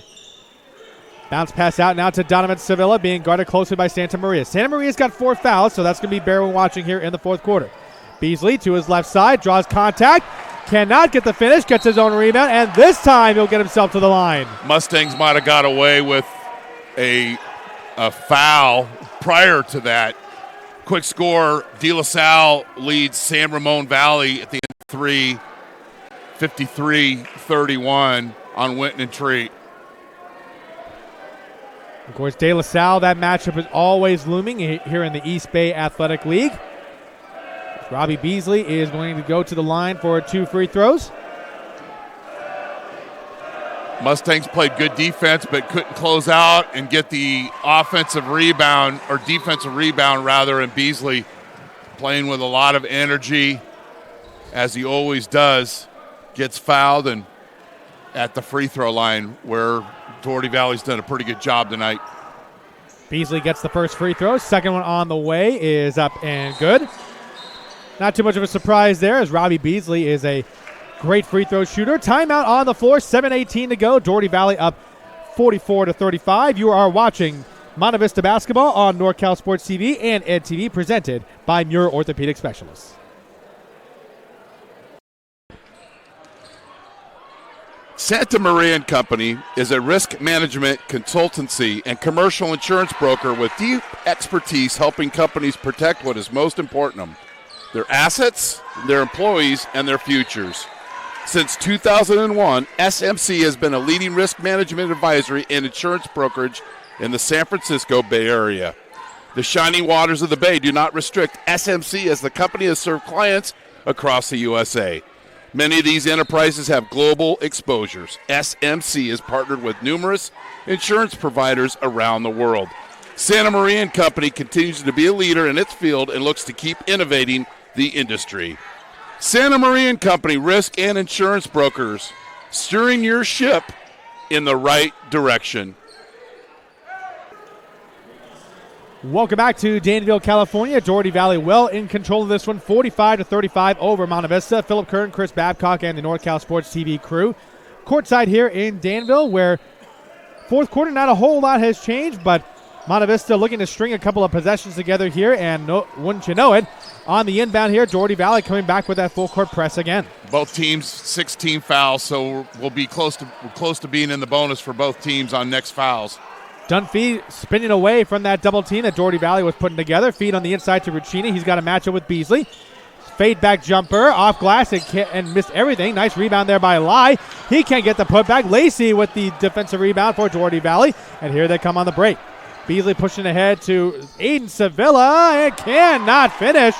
Bounce pass out now to Donovan Sevilla, being guarded closely by Santa Maria. Santa Maria's got 4 fouls, so that's going to be barely watching here in the fourth quarter. Beasley to his left side, draws contact, cannot get the finish, gets his own rebound, and this time he'll get himself to the line. Mustangs might have got away with a foul prior to that. Quick score, De La Salle leads San Ramon Valley at the end of 3, 53-31 on Winton and Treat. Of course, De La Salle, that matchup is always looming here in the East Bay Athletic League. Robbie Beasley is going to go to the line for 2 free throws. Mustangs played good defense but couldn't close out and get the defensive rebound, and Beasley playing with a lot of energy, as he always does, gets fouled and at the free throw line, where Dougherty Valley's done a pretty good job tonight. Beasley gets the first free throw. Second one on the way is up and good. Not too much of a surprise there, as Robbie Beasley is a great free throw shooter. Timeout on the floor, 7:18 to go. Dougherty Valley up 44-35. You are watching Monte Vista basketball on NorCal Sports TV and Ed TV, presented by Muir Orthopedic Specialists. Santa Maria and Company is a risk management consultancy and commercial insurance broker with deep expertise helping companies protect what is most important to them: their assets, their employees, and their futures. Since 2001, SMC has been a leading risk management advisory and insurance brokerage in the San Francisco Bay Area. The shining waters of the Bay do not restrict SMC, as the company has served clients across the USA. Many of these enterprises have global exposures. SMC is partnered with numerous insurance providers around the world. Santa Maria and Company continues to be a leader in its field and looks to keep innovating the industry. Santa Maria and Company, risk and insurance brokers, steering your ship in the right direction. Welcome back to Danville, California. Dougherty Valley well in control of this one, 45-35 over Monte Vista. Philip Kern, Chris Babcock, and the NorCal Sports TV crew. Courtside here in Danville, where fourth quarter, not a whole lot has changed, but Monte Vista looking to string a couple of possessions together here, and wouldn't you know it, on the inbound here, Dougherty Valley coming back with that full court press again. Both teams 16 fouls, so we'll be close to being in the bonus for both teams on next fouls. Dunphy spinning away from that double team that Dougherty Valley was putting together. Feed on the inside to Ruchina. He's got a matchup with Beasley. fade back jumper off glass and missed everything. Nice rebound there by Lai. He can't get the putback. Lacey with the defensive rebound for Dougherty Valley. And here they come on the break. Beasley pushing ahead to Aiden Sevilla and cannot finish.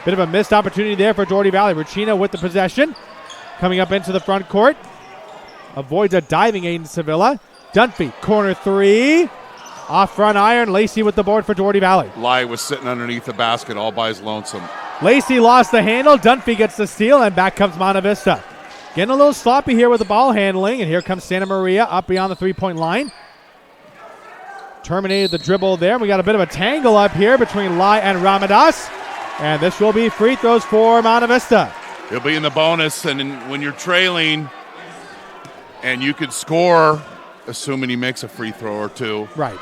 Bit of a missed opportunity there for Dougherty Valley. Ruchina with the possession. Coming up into the front court. Avoids a diving Aiden Sevilla. Dunphy, corner three. Off front iron. Lacey with the board for Dougherty Valley. Lai was sitting underneath the basket all by his lonesome. Lacey lost the handle. Dunphy gets the steal, and back comes Monte Vista. Getting a little sloppy here with the ball handling, and here comes Santa Maria up beyond the three-point line. Terminated the dribble there. We got a bit of a tangle up here between Lai and Ramadas, and this will be free throws for Monte Vista. He'll be in the bonus, and when you're trailing and you could score, assuming he makes a free throw or two. Right.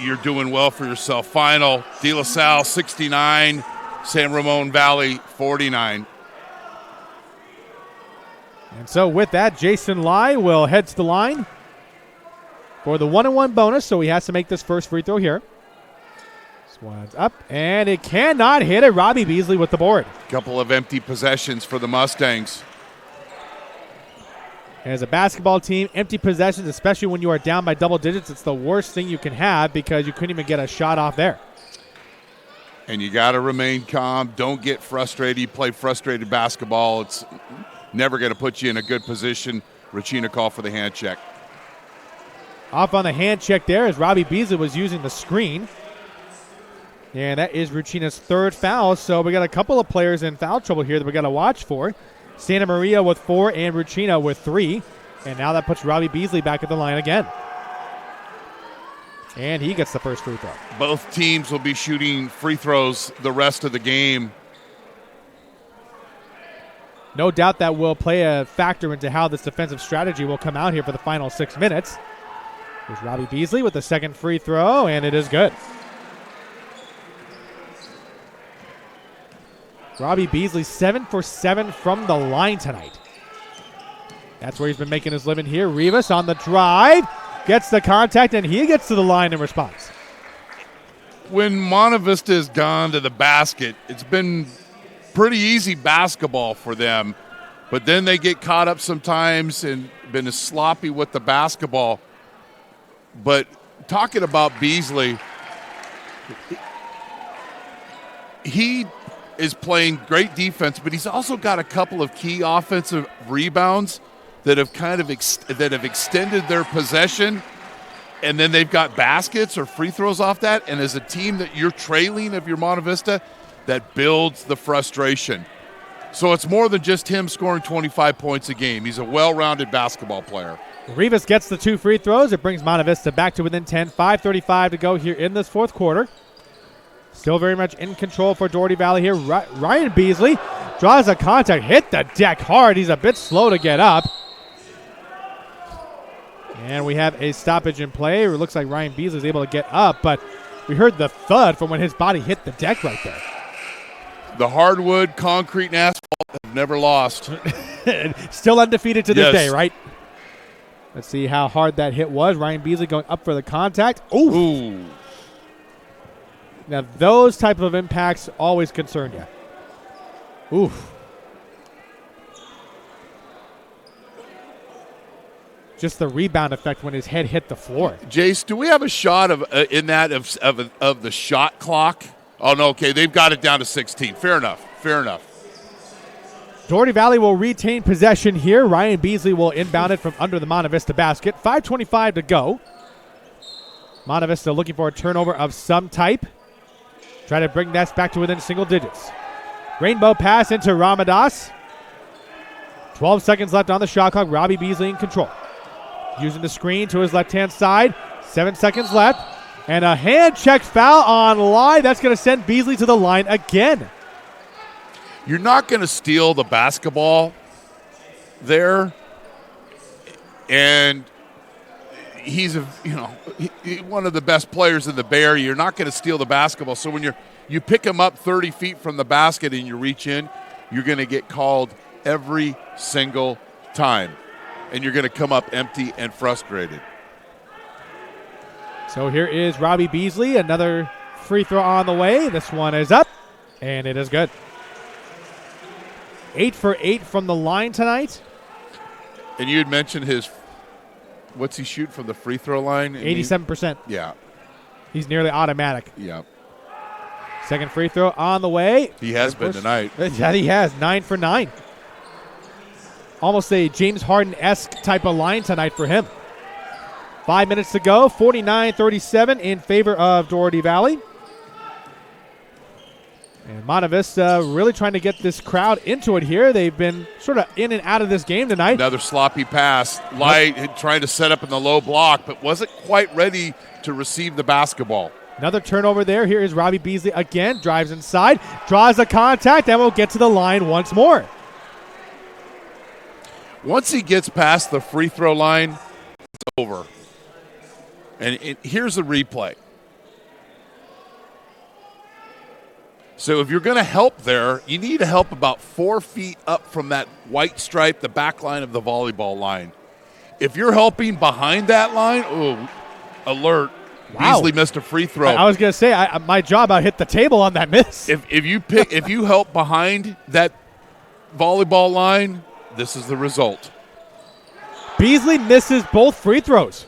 You're doing well for yourself. Final, De La Salle 69, San Ramon Valley 49. And so with that, Jason Lai will head to the line for the 1-on-1 bonus, so he has to make this first free throw here. This one's up, and it cannot hit it. Robbie Beasley with the board. Couple of empty possessions for the Mustangs. As a basketball team, empty possessions, especially when you are down by double digits, it's the worst thing you can have because you couldn't even get a shot off there. And you got to remain calm. Don't get frustrated. You play frustrated basketball. It's never going to put you in a good position. Ruchina call for the hand check. Off on the hand check there as Robbie Beasley was using the screen. And that is Ruchina's third foul, so we got a couple of players in foul trouble here that we got to watch for. Santa Maria with 4 and Ruchina with 3. And now that puts Robbie Beasley back at the line again. And he gets the first free throw. Both teams will be shooting free throws the rest of the game. No doubt that will play a factor into how this defensive strategy will come out here for the final 6 minutes. Here's Robbie Beasley with the second free throw, and it is good. Robbie Beasley 7 for 7 from the line tonight. That's where he's been making his living here. Rivas on the drive, gets the contact, and he gets to the line in response. When Monte Vista has gone to the basket, it's been pretty easy basketball for them, but then they get caught up sometimes and been sloppy with the basketball. But talking about Beasley, he is playing great defense, but he's also got a couple of key offensive rebounds that have kind of extended their possession, and then they've got baskets or free throws off that. And as a team that you're trailing of your Monte Vista, that builds the frustration. So it's more than just him scoring 25 points a game. He's a well-rounded basketball player. Rivas gets the 2 free throws. It brings Monte Vista back to within 10. 5:35 to go here in this fourth quarter. Still very much in control for Dougherty Valley here. Ryan Beasley draws a contact, hit the deck hard. He's a bit slow to get up. And we have a stoppage in play. It looks like Ryan Beasley is able to get up, but we heard the thud from when his body hit the deck right there. The hardwood, concrete, and asphalt have never lost. Still undefeated to this Yes. day, right? Let's see how hard that hit was. Ryan Beasley going up for the contact. Ooh. Now, those type of impacts always concern you. Oof. Just the rebound effect when his head hit the floor. Jace, do we have a shot of the shot clock? Oh, no, okay, they've got it down to 16. Fair enough. Dougherty Valley will retain possession here. Ryan Beasley will inbound it from under the Monte Vista basket. 5:25 to go. Monte Vista looking for a turnover of some type. Try to bring that back to within single digits. Rainbow pass into Ramadas. 12 seconds left on the shot clock. Robbie Beasley in control. Using the screen to his left-hand side. 7 seconds left. And a hand check foul on Lai. That's going to send Beasley to the line again. You're not going to steal the basketball there. And he's one of the best players in the Bay Area. You're not going to steal the basketball. So when you pick him up 30 feet from the basket and you reach in, you're going to get called every single time. And you're going to come up empty and frustrated. So here is Robbie Beasley. Another free throw on the way. This one is up. And it is good. 8 for 8 from the line tonight. And you had mentioned what's he shoot from the free throw line? 87%. Yeah. He's nearly automatic. Yeah. Second free throw on the way. He has been tonight. Yeah, he has. 9 for 9. Almost a James Harden-esque type of line tonight for him. 5 minutes to go. 49-37 in favor of Dougherty Valley. And Monte Vista really trying to get this crowd into it here. They've been sort of in and out of this game tonight. Another sloppy pass. Light trying to set up in the low block, but wasn't quite ready to receive the basketball. Another turnover there. Here is Robbie Beasley again. Drives inside, draws a contact, and will get to the line once more. Once he gets past the free throw line, it's over. And here's the replay. So if you're going to help there, you need to help about 4 feet up from that white stripe, the back line of the volleyball line. If you're helping behind that line, alert. Wow. Beasley missed a free throw. I was going to say, my job, I hit the table on that miss. If you help behind that volleyball line, this is the result. Beasley misses both free throws.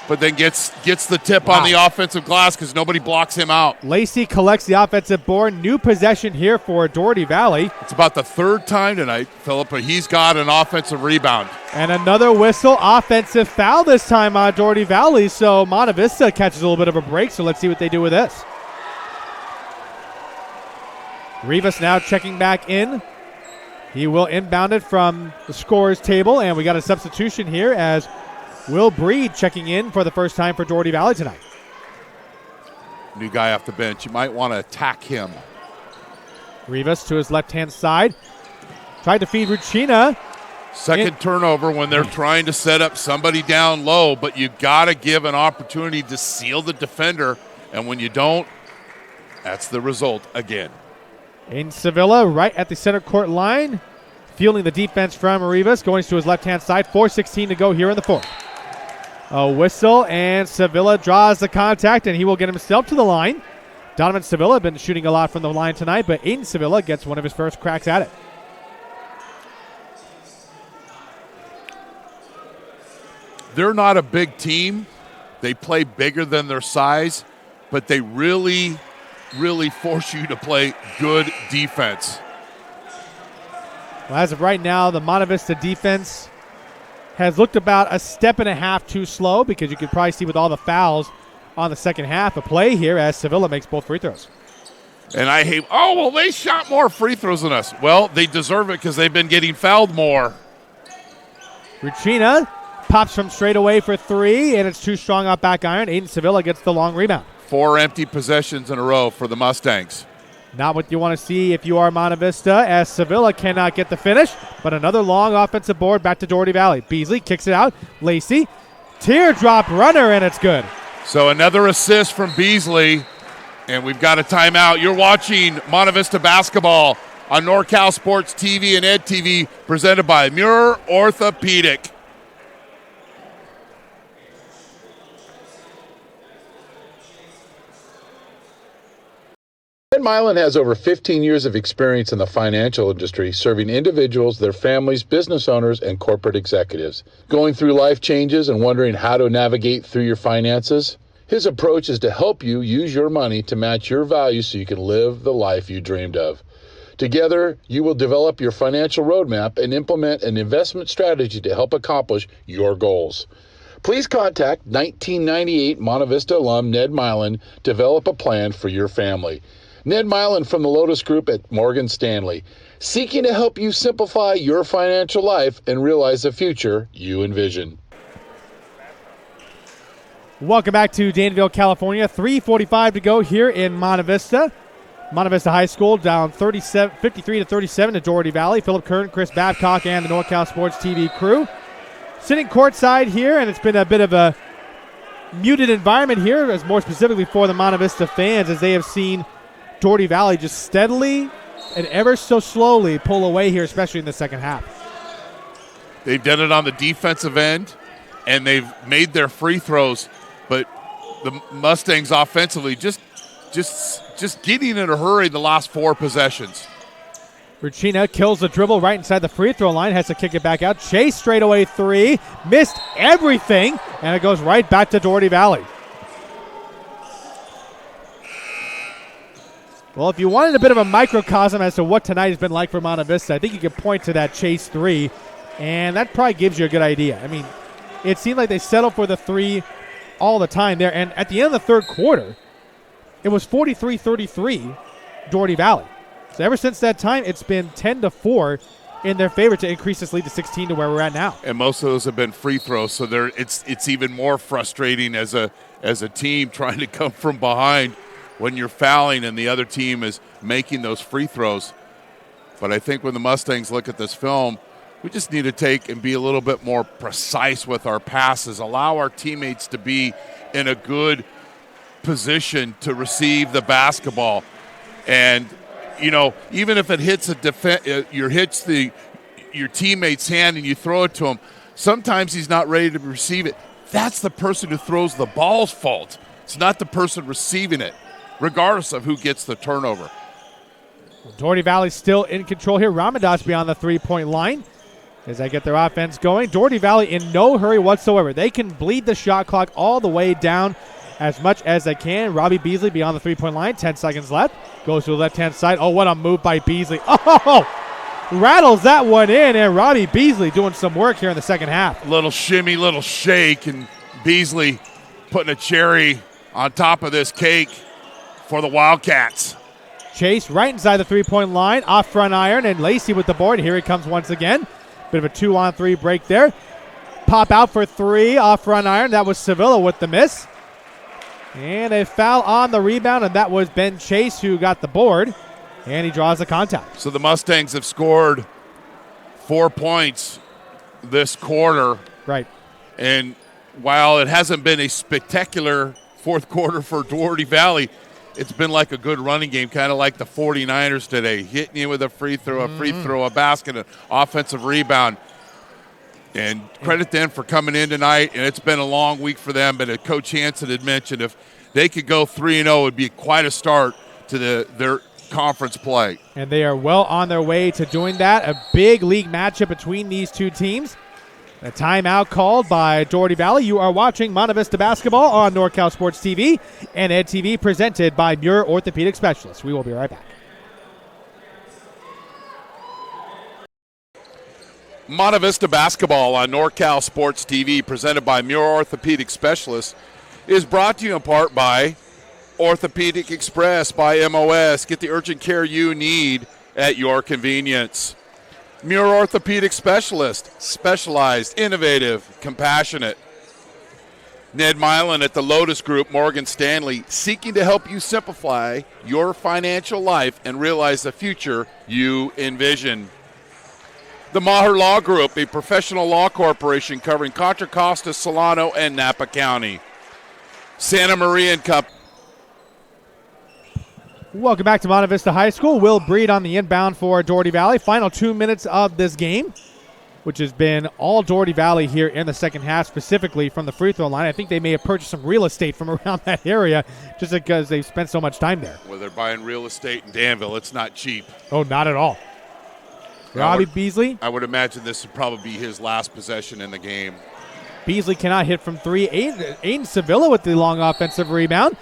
But then gets the tip on the offensive glass because nobody blocks him out. Lacey collects the offensive board. New possession here for Dougherty Valley. It's about the third time tonight, Philip, but he's got an offensive rebound. And another whistle, offensive foul this time on Dougherty Valley. So Monte Vista catches a little bit of a break, so let's see what they do with this. Rivas now checking back in. He will inbound it from the scorer's table, and we got a substitution here as Will Breed checking in for the first time for Dougherty Valley tonight. New guy off the bench. You might want to attack him. Rivas to his left-hand side. Tried to feed Ruchina. Second turnover when they're trying to set up somebody down low, but you got to give an opportunity to seal the defender, and when you don't, that's the result again. In Sevilla, right at the center court line, fielding the defense from Rivas, going to his left-hand side. 4:16 to go here in the fourth. A whistle, and Sevilla draws the contact, and he will get himself to the line. Donovan Sevilla has been shooting a lot from the line tonight, but Aiden Sevilla gets one of his first cracks at it. They're not a big team. They play bigger than their size, but they really, really force you to play good defense. Well, as of right now, the Monte Vista defense has looked about a step and a half too slow, because you could probably see with all the fouls on the second half a play here as Sevilla makes both free throws. And I hate, they shot more free throws than us. Well, they deserve it because they've been getting fouled more. Ruchina pops from straight away for three, and it's too strong off back iron. Aiden Sevilla gets the long rebound. 4 empty possessions in a row for the Mustangs. Not what you want to see if you are Monte Vista, as Sevilla cannot get the finish, but another long offensive board back to Dougherty Valley. Beasley kicks it out. Lacey, teardrop runner, and it's good. So another assist from Beasley, and we've got a timeout. You're watching Monte Vista basketball on NorCal Sports TV and Ed TV, presented by Muir Orthopedic. Ned Milan has over 15 years of experience in the financial industry, serving individuals, their families, business owners, and corporate executives. Going through life changes and wondering how to navigate through your finances? His approach is to help you use your money to match your values so you can live the life you dreamed of. Together, you will develop your financial roadmap and implement an investment strategy to help accomplish your goals. Please contact 1998 Monte Vista alum Ned Milan to develop a plan for your family. Ned Milan from the Lotus Group at Morgan Stanley, seeking to help you simplify your financial life and realize the future you envision. Welcome back to Danville, California. 3:45 to go here in Monte Vista. Monte Vista High School down 53-37 to Dougherty Valley. Philip Kern, Chris Babcock, and the NorCal Sports TV crew sitting courtside here, and it's been a bit of a muted environment here, as more specifically for the Monte Vista fans, as they have seen Dougherty Valley just steadily and ever so slowly pull away here, especially in the second half. They've done it on the defensive end, and they've made their free throws, but the Mustangs offensively just just getting in a hurry the last 4 possessions. Ruchina kills the dribble right inside the free throw line, has to kick it back out. Chase straightaway 3, missed everything, and it goes right back to Dougherty Valley. Well, if you wanted a bit of a microcosm as to what tonight has been like for Monte Vista, I think you could point to that Chase 3, and that probably gives you a good idea. I mean, it seemed like they settled for the 3 all the time there, and at the end of the third quarter, it was 43-33 Dougherty Valley. So ever since that time, it's been 10-4 in their favor to increase this lead to 16 to where we're at now. And most of those have been free throws, so it's even more frustrating as a team trying to come from behind when you're fouling and the other team is making those free throws. But I think when the Mustangs look at this film, we just need to take and be a little bit more precise with our passes, allow our teammates to be in a good position to receive the basketball. And, you know, even if it hits your teammate's hand and you throw it to him, sometimes he's not ready to receive it. That's the person who throws the ball's fault. It's not the person receiving it, regardless of who gets the turnover. Dougherty Valley still in control here. Ramadas beyond the three-point line as they get their offense going. Dougherty Valley in no hurry whatsoever. They can bleed the shot clock all the way down as much as they can. Robbie Beasley beyond the three-point line. 10 seconds left. Goes to the left-hand side. Oh, what a move by Beasley. Oh, rattles that one in, and Robbie Beasley doing some work here in the second half. Little shimmy, little shake, and Beasley putting a cherry on top of this cake for the Wildcats. Chase right inside the three-point line, off front iron, and Lacey with the board. Here he comes once again. Bit of a 2-on-3 break there. Pop out for 3 off front iron. That was Sevilla with the miss. And a foul on the rebound, and that was Ben Chase who got the board, and he draws the contact. So the Mustangs have scored 4 points this quarter. Right. And while it hasn't been a spectacular fourth quarter for Dougherty Valley, it's been like a good running game, kind of like the 49ers today, hitting you with a free throw, a basket, an offensive rebound. And credit them for coming in tonight, and it's been a long week for them, but Coach Hansen had mentioned if they could go 3-0, it would be quite a start to their conference play. And they are well on their way to doing that. A big league matchup between these two teams. A timeout called by Dougherty Valley. You are watching Monte Vista basketball on NorCal Sports TV and Ed TV, presented by Muir Orthopedic Specialists. We will be right back. Monte Vista basketball on NorCal Sports TV, presented by Muir Orthopedic Specialists, is brought to you in part by Orthopedic Express by MOS. Get the urgent care you need at your convenience. Muir Orthopedic Specialist, specialized, innovative, compassionate. Ned Milan at the Lotus Group, Morgan Stanley, seeking to help you simplify your financial life and realize the future you envision. The Maher Law Group, a professional law corporation covering Contra Costa, Solano, and Napa County. Santa Maria and Company. Welcome back to Monte Vista High School. Will Breed on the inbound for Dougherty Valley. Final 2 minutes of this game, which has been all Dougherty Valley here in the second half, specifically from the free throw line. I think they may have purchased some real estate from around that area just because they've spent so much time there. Well, they're buying real estate in Danville. It's not cheap. Oh, not at all. Robbie Beasley. I would imagine this would probably be his last possession in the game. Beasley cannot hit from 3. Aiden Sevilla with the long offensive rebound.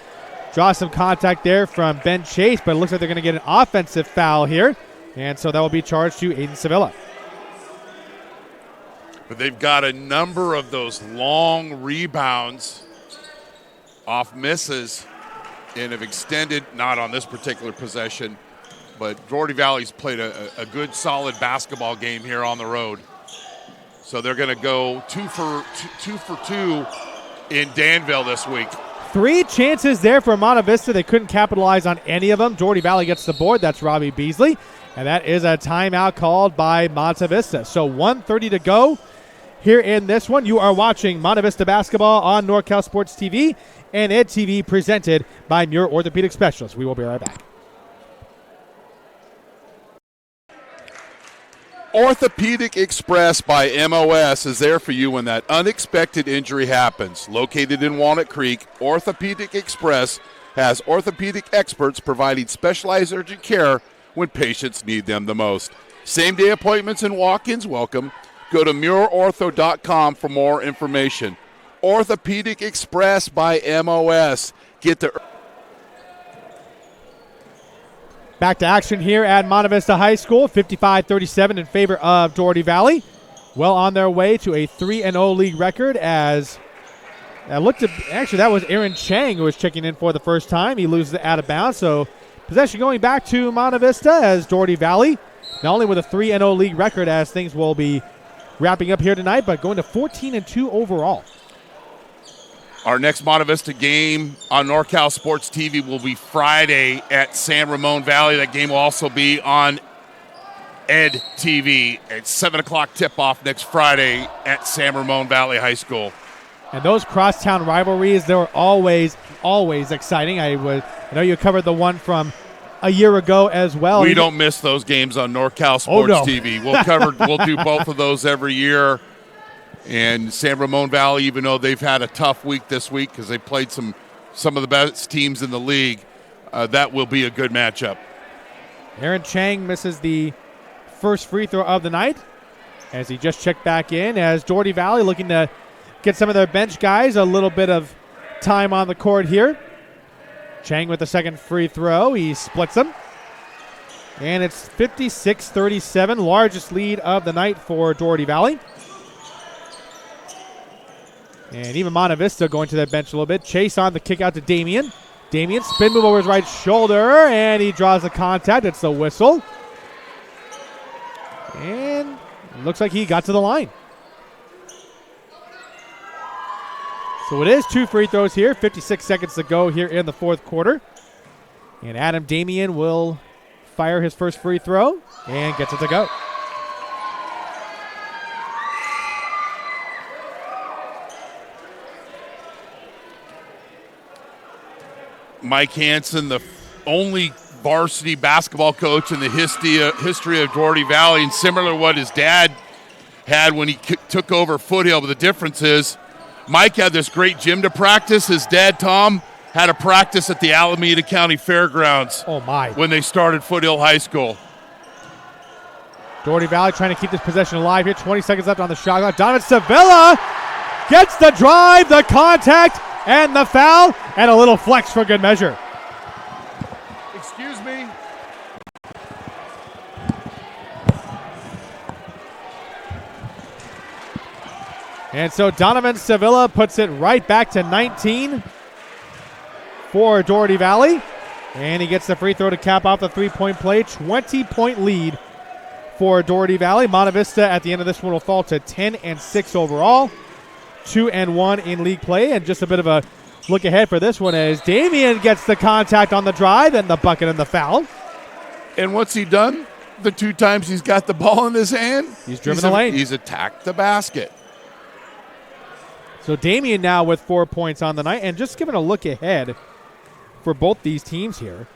Draw some contact there from Ben Chase, but it looks like they're going to get an offensive foul here. And so that will be charged to Aiden Sevilla. But they've got a number of those long rebounds off misses and have extended, not on this particular possession, but Dougherty Valley's played a good, solid basketball game here on the road. So they're going to go two for two in Danville this week. 3 chances there for Monte Vista. They couldn't capitalize on any of them. Dougherty Valley gets the board. That's Robbie Beasley. And that is a timeout called by Monte Vista. So 1:30 to go here in this one. You are watching Monte Vista basketball on NorCal Sports TV and Ed TV, presented by Muir Orthopedic Specialists. We will be right back. Orthopedic Express by MOS is there for you when that unexpected injury happens. Located in Walnut Creek, Orthopedic Express has orthopedic experts providing specialized urgent care when patients need them the most. Same-day appointments and walk-ins welcome. Go to muirortho.com for more information. Orthopedic Express by MOS. Get the... Back to action here at Monte Vista High School, 55-37 in favor of Dougherty Valley. Well on their way to a 3-0 league record as that was Aaron Chang who was checking in for the first time. He loses it out of bounds, so possession going back to Monte Vista as Dougherty Valley, not only with a 3-0 league record as things will be wrapping up here tonight, but going to 14-2 overall. Our next Monte Vista game on NorCal Sports TV will be Friday at San Ramon Valley. That game will also be on Ed TV at 7 o'clock tip-off next Friday at San Ramon Valley High School. And those crosstown rivalries, they were always exciting. I know you covered the one from a year ago as well. We don't miss those games on NorCal Sports TV. We'll do both of those every year. And San Ramon Valley, even though they've had a tough week this week because they played some of the best teams in the league, that will be a good matchup. Aaron Chang misses the first free throw of the night as he just checked back in, as Dougherty Valley looking to get some of their bench guys a little bit of time on the court here. Chang with the second free throw. He splits them. And it's 56-37, largest lead of the night for Dougherty Valley. And even Monte Vista going to their bench a little bit. Chase on the kick out to Damian. Damian spin move over his right shoulder, and he draws the contact. It's the whistle. And looks like he got to the line. So it is 2 free throws here. 56 seconds to go here in the fourth quarter. And Adam Damian will fire his first free throw and gets it to go. Mike Hansen, the only varsity basketball coach in the history of Dougherty Valley, and similar to what his dad had when he took over Foothill. But the difference is Mike had this great gym to practice. His dad, Tom, had a practice at the Alameda County Fairgrounds. Oh, my. When they started Foothill High School. Dougherty Valley trying to keep this possession alive here. 20 seconds left on the shot clock. Donovan Sevilla gets the drive, the contact, and the foul, and a little flex for good measure. Excuse me. And so Donovan Sevilla puts it right back to 19 for Dougherty Valley. And he gets the free throw to cap off the three-point play. 20-point lead for Dougherty Valley. Monte Vista at the end of this one will fall to 10-6 overall. 2-1 in league play, and just a bit of a look ahead for this one as Damian gets the contact on the drive and the bucket and the foul. And what's he done? The 2 times he's got the ball in his hand, he's driven the lane. He's attacked the basket. So Damian now with 4 points on the night, and just giving a look ahead for both these teams here.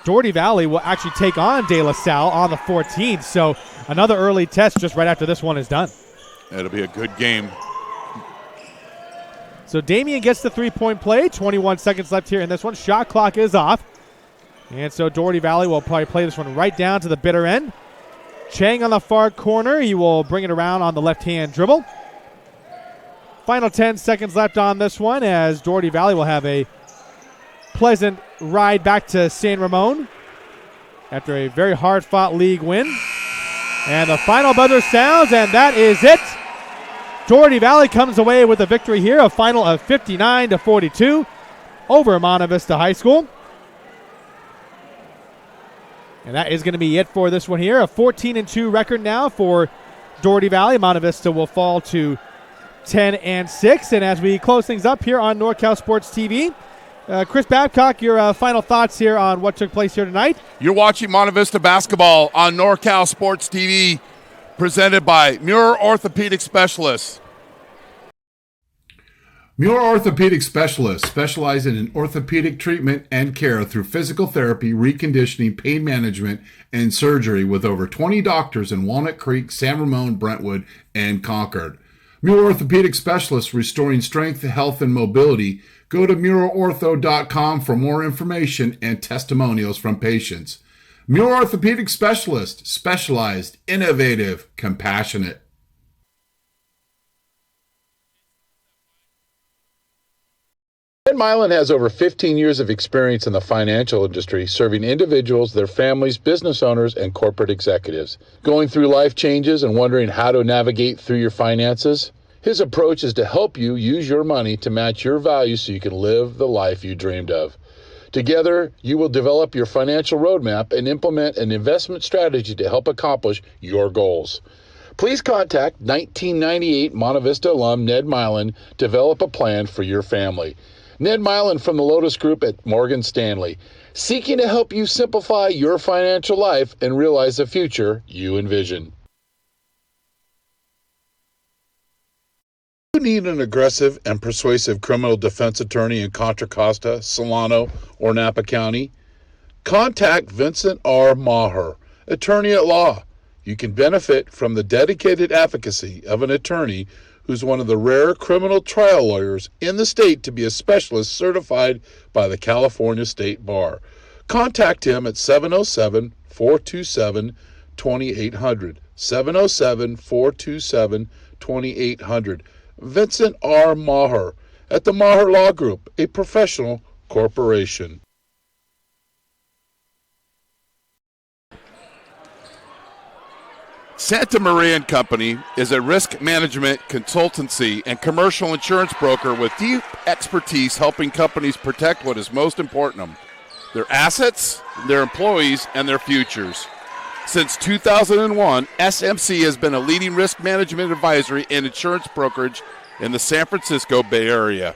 Dougherty Valley will actually take on De La Salle on the 14th, so another early test just right after this one is done. It'll be a good game. So Damian gets the three-point play. 21 seconds left here in this one. Shot clock is off. And so Dougherty Valley will probably play this one right down to the bitter end. Chang on the far corner. He will bring it around on the left-hand dribble. Final 10 seconds left on this one as Dougherty Valley will have a pleasant ride back to San Ramon after a very hard-fought league win. And the final buzzer sounds, and that is it. Dougherty Valley comes away with a victory here, a final of 59-42 over Monte Vista High School. And that is going to be it for this one here. A 14-2 record now for Dougherty Valley. Monte Vista will fall to 10-6. And as we close things up here on NorCal Sports TV, Chris Babcock, your final thoughts here on what took place here tonight. You're watching Monte Vista basketball on NorCal Sports TV, presented by Muir Orthopedic Specialists. Muir Orthopedic Specialists specialize in orthopedic treatment and care through physical therapy, reconditioning, pain management, and surgery with over 20 doctors in Walnut Creek, San Ramon, Brentwood, and Concord. Muir Orthopedic Specialists restoring strength, health, and mobility Go to muralortho.com for more information and testimonials from patients. Mural Orthopedic Specialist, specialized, innovative, compassionate. Ned Milan has over 15 years of experience in the financial industry, serving individuals, their families, business owners, and corporate executives. Going through life changes and wondering how to navigate through your finances? His approach is to help you use your money to match your values so you can live the life you dreamed of. Together, you will develop your financial roadmap and implement an investment strategy to help accomplish your goals. Please contact 1998 Monte Vista alum Ned Milan to develop a plan for your family. Ned Milan from the Lotus Group at Morgan Stanley, seeking to help you simplify your financial life and realize the future you envision. You need an aggressive and persuasive criminal defense attorney in Contra Costa, Solano, or Napa County? Contact Vincent R. Maher, attorney at law. You can benefit from the dedicated advocacy of an attorney who's one of the rare criminal trial lawyers in the state to be a specialist certified by the California State Bar. Contact him at 707-427-2800. 707-427-2800. Vincent R. Maher at the Maher Law Group, a professional corporation. Santa Maria and Company is a risk management consultancy and commercial insurance broker with deep expertise helping companies protect what is most important to them, their assets, their employees, and their futures. Since 2001, SMC has been a leading risk management advisory and insurance brokerage in the San Francisco Bay Area.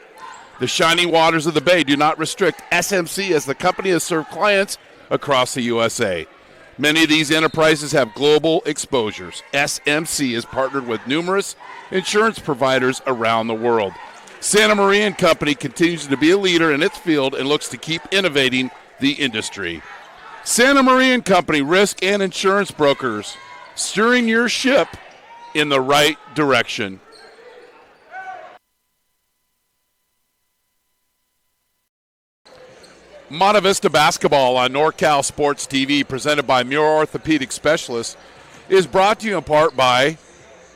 The shining waters of the Bay do not restrict SMC as the company has served clients across the USA. Many of these enterprises have global exposures. SMC is partnered with numerous insurance providers around the world. Santa Maria and Company continues to be a leader in its field and looks to keep innovating the industry. Santa Maria and Company, risk and insurance brokers, steering your ship in the right direction. Monte Vista basketball on NorCal Sports TV, presented by Mural Orthopedic Specialists, is brought to you in part by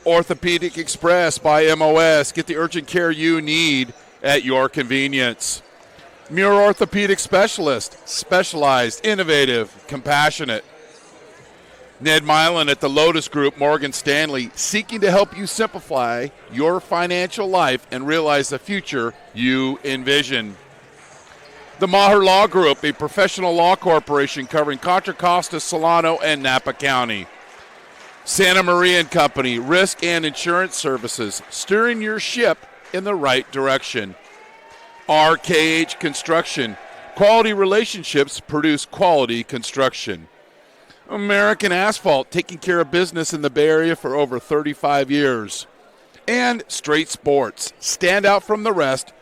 Orthopedic Express by MOS. Get the urgent care you need at your convenience. Mural Orthopedic Specialist, specialized, innovative, compassionate. Ned Milan at the Lotus Group, Morgan Stanley, seeking to help you simplify your financial life and realize the future you envision. The Maher Law Group, a professional law corporation covering Contra Costa, Solano, and Napa County. Santa Maria and Company, risk and insurance services, steering your ship in the right direction. RKH Construction, quality relationships produce quality construction. American Asphalt, taking care of business in the Bay Area for over 35 years. And Straight Sports, stand out from the rest.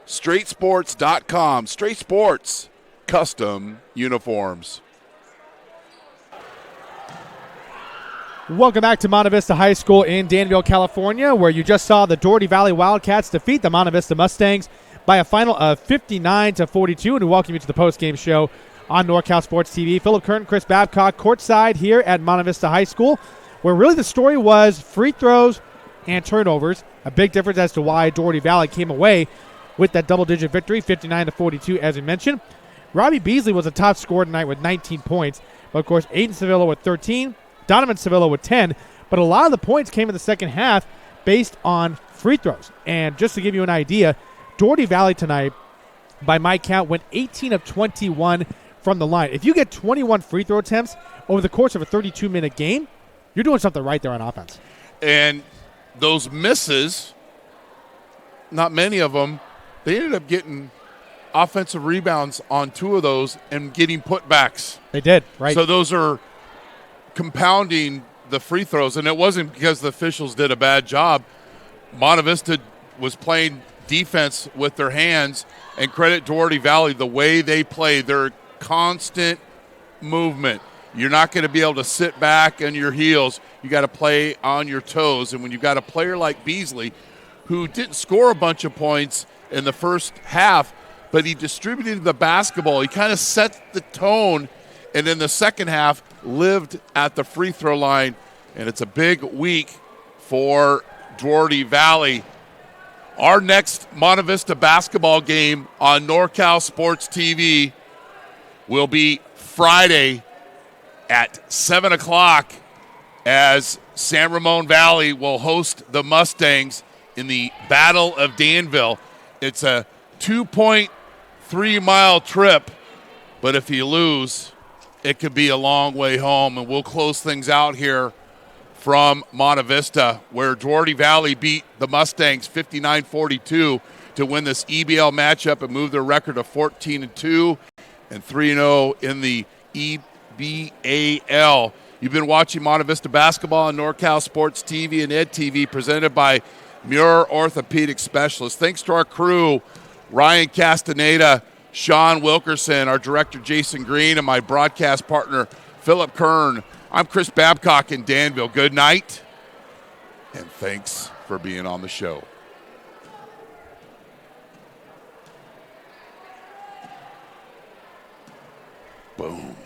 StraightSports.com. Straight Sports, custom uniforms. Welcome back to Monte Vista High School in Danville, California, where you just saw the Dougherty Valley Wildcats defeat the Monte Vista Mustangs by a final of 59-42. And we welcome you to the post-game show on NorCal Sports TV. Philip Curtin, Chris Babcock, courtside here at Monte Vista High School, where really the story was free throws and turnovers. A big difference as to why Dougherty Valley came away with that double-digit victory, 59-42, as we mentioned. Robbie Beasley was a top scorer tonight with 19 points. But, of course, Aiden Sevilla with 13, Donovan Sevilla with 10. But a lot of the points came in the second half based on free throws. And just to give you an idea, Dougherty Valley tonight, by my count, went 18 of 21 from the line. If you get 21 free throw attempts over the course of a 32-minute game, you're doing something right there on offense. And those misses, not many of them, they ended up getting offensive rebounds on two of those and getting putbacks. They did, right. So those are compounding the free throws, and it wasn't because the officials did a bad job. Monte Vista was playing defense with their hands, and credit Dougherty Valley, the way they play, their constant movement. You're not going to be able to sit back on your heels. You got to play on your toes, and when you've got a player like Beasley who didn't score a bunch of points in the first half, but he distributed the basketball. He kind of set the tone, and in the second half lived at the free throw line. And it's a big week for Dougherty Valley. Our next Monte Vista basketball game on NorCal Sports TV will be Friday at 7 o'clock as San Ramon Valley will host the Mustangs in the Battle of Danville. It's a 2.3-mile trip, but if you lose, it could be a long way home. And we'll close things out here from Monte Vista, where Dougherty Valley beat the Mustangs 59-42 to win this EBL matchup and move their record to 14-2 and 3-0 in the EBAL. You've been watching Monte Vista basketball on NorCal Sports TV and Ed TV, presented by Muir Orthopedic Specialists. Thanks to our crew, Ryan Castaneda, Sean Wilkerson, our director Jason Green, and my broadcast partner Philip Kern. I'm Chris Babcock in Danville. Good night, and thanks for being on the show. Boom.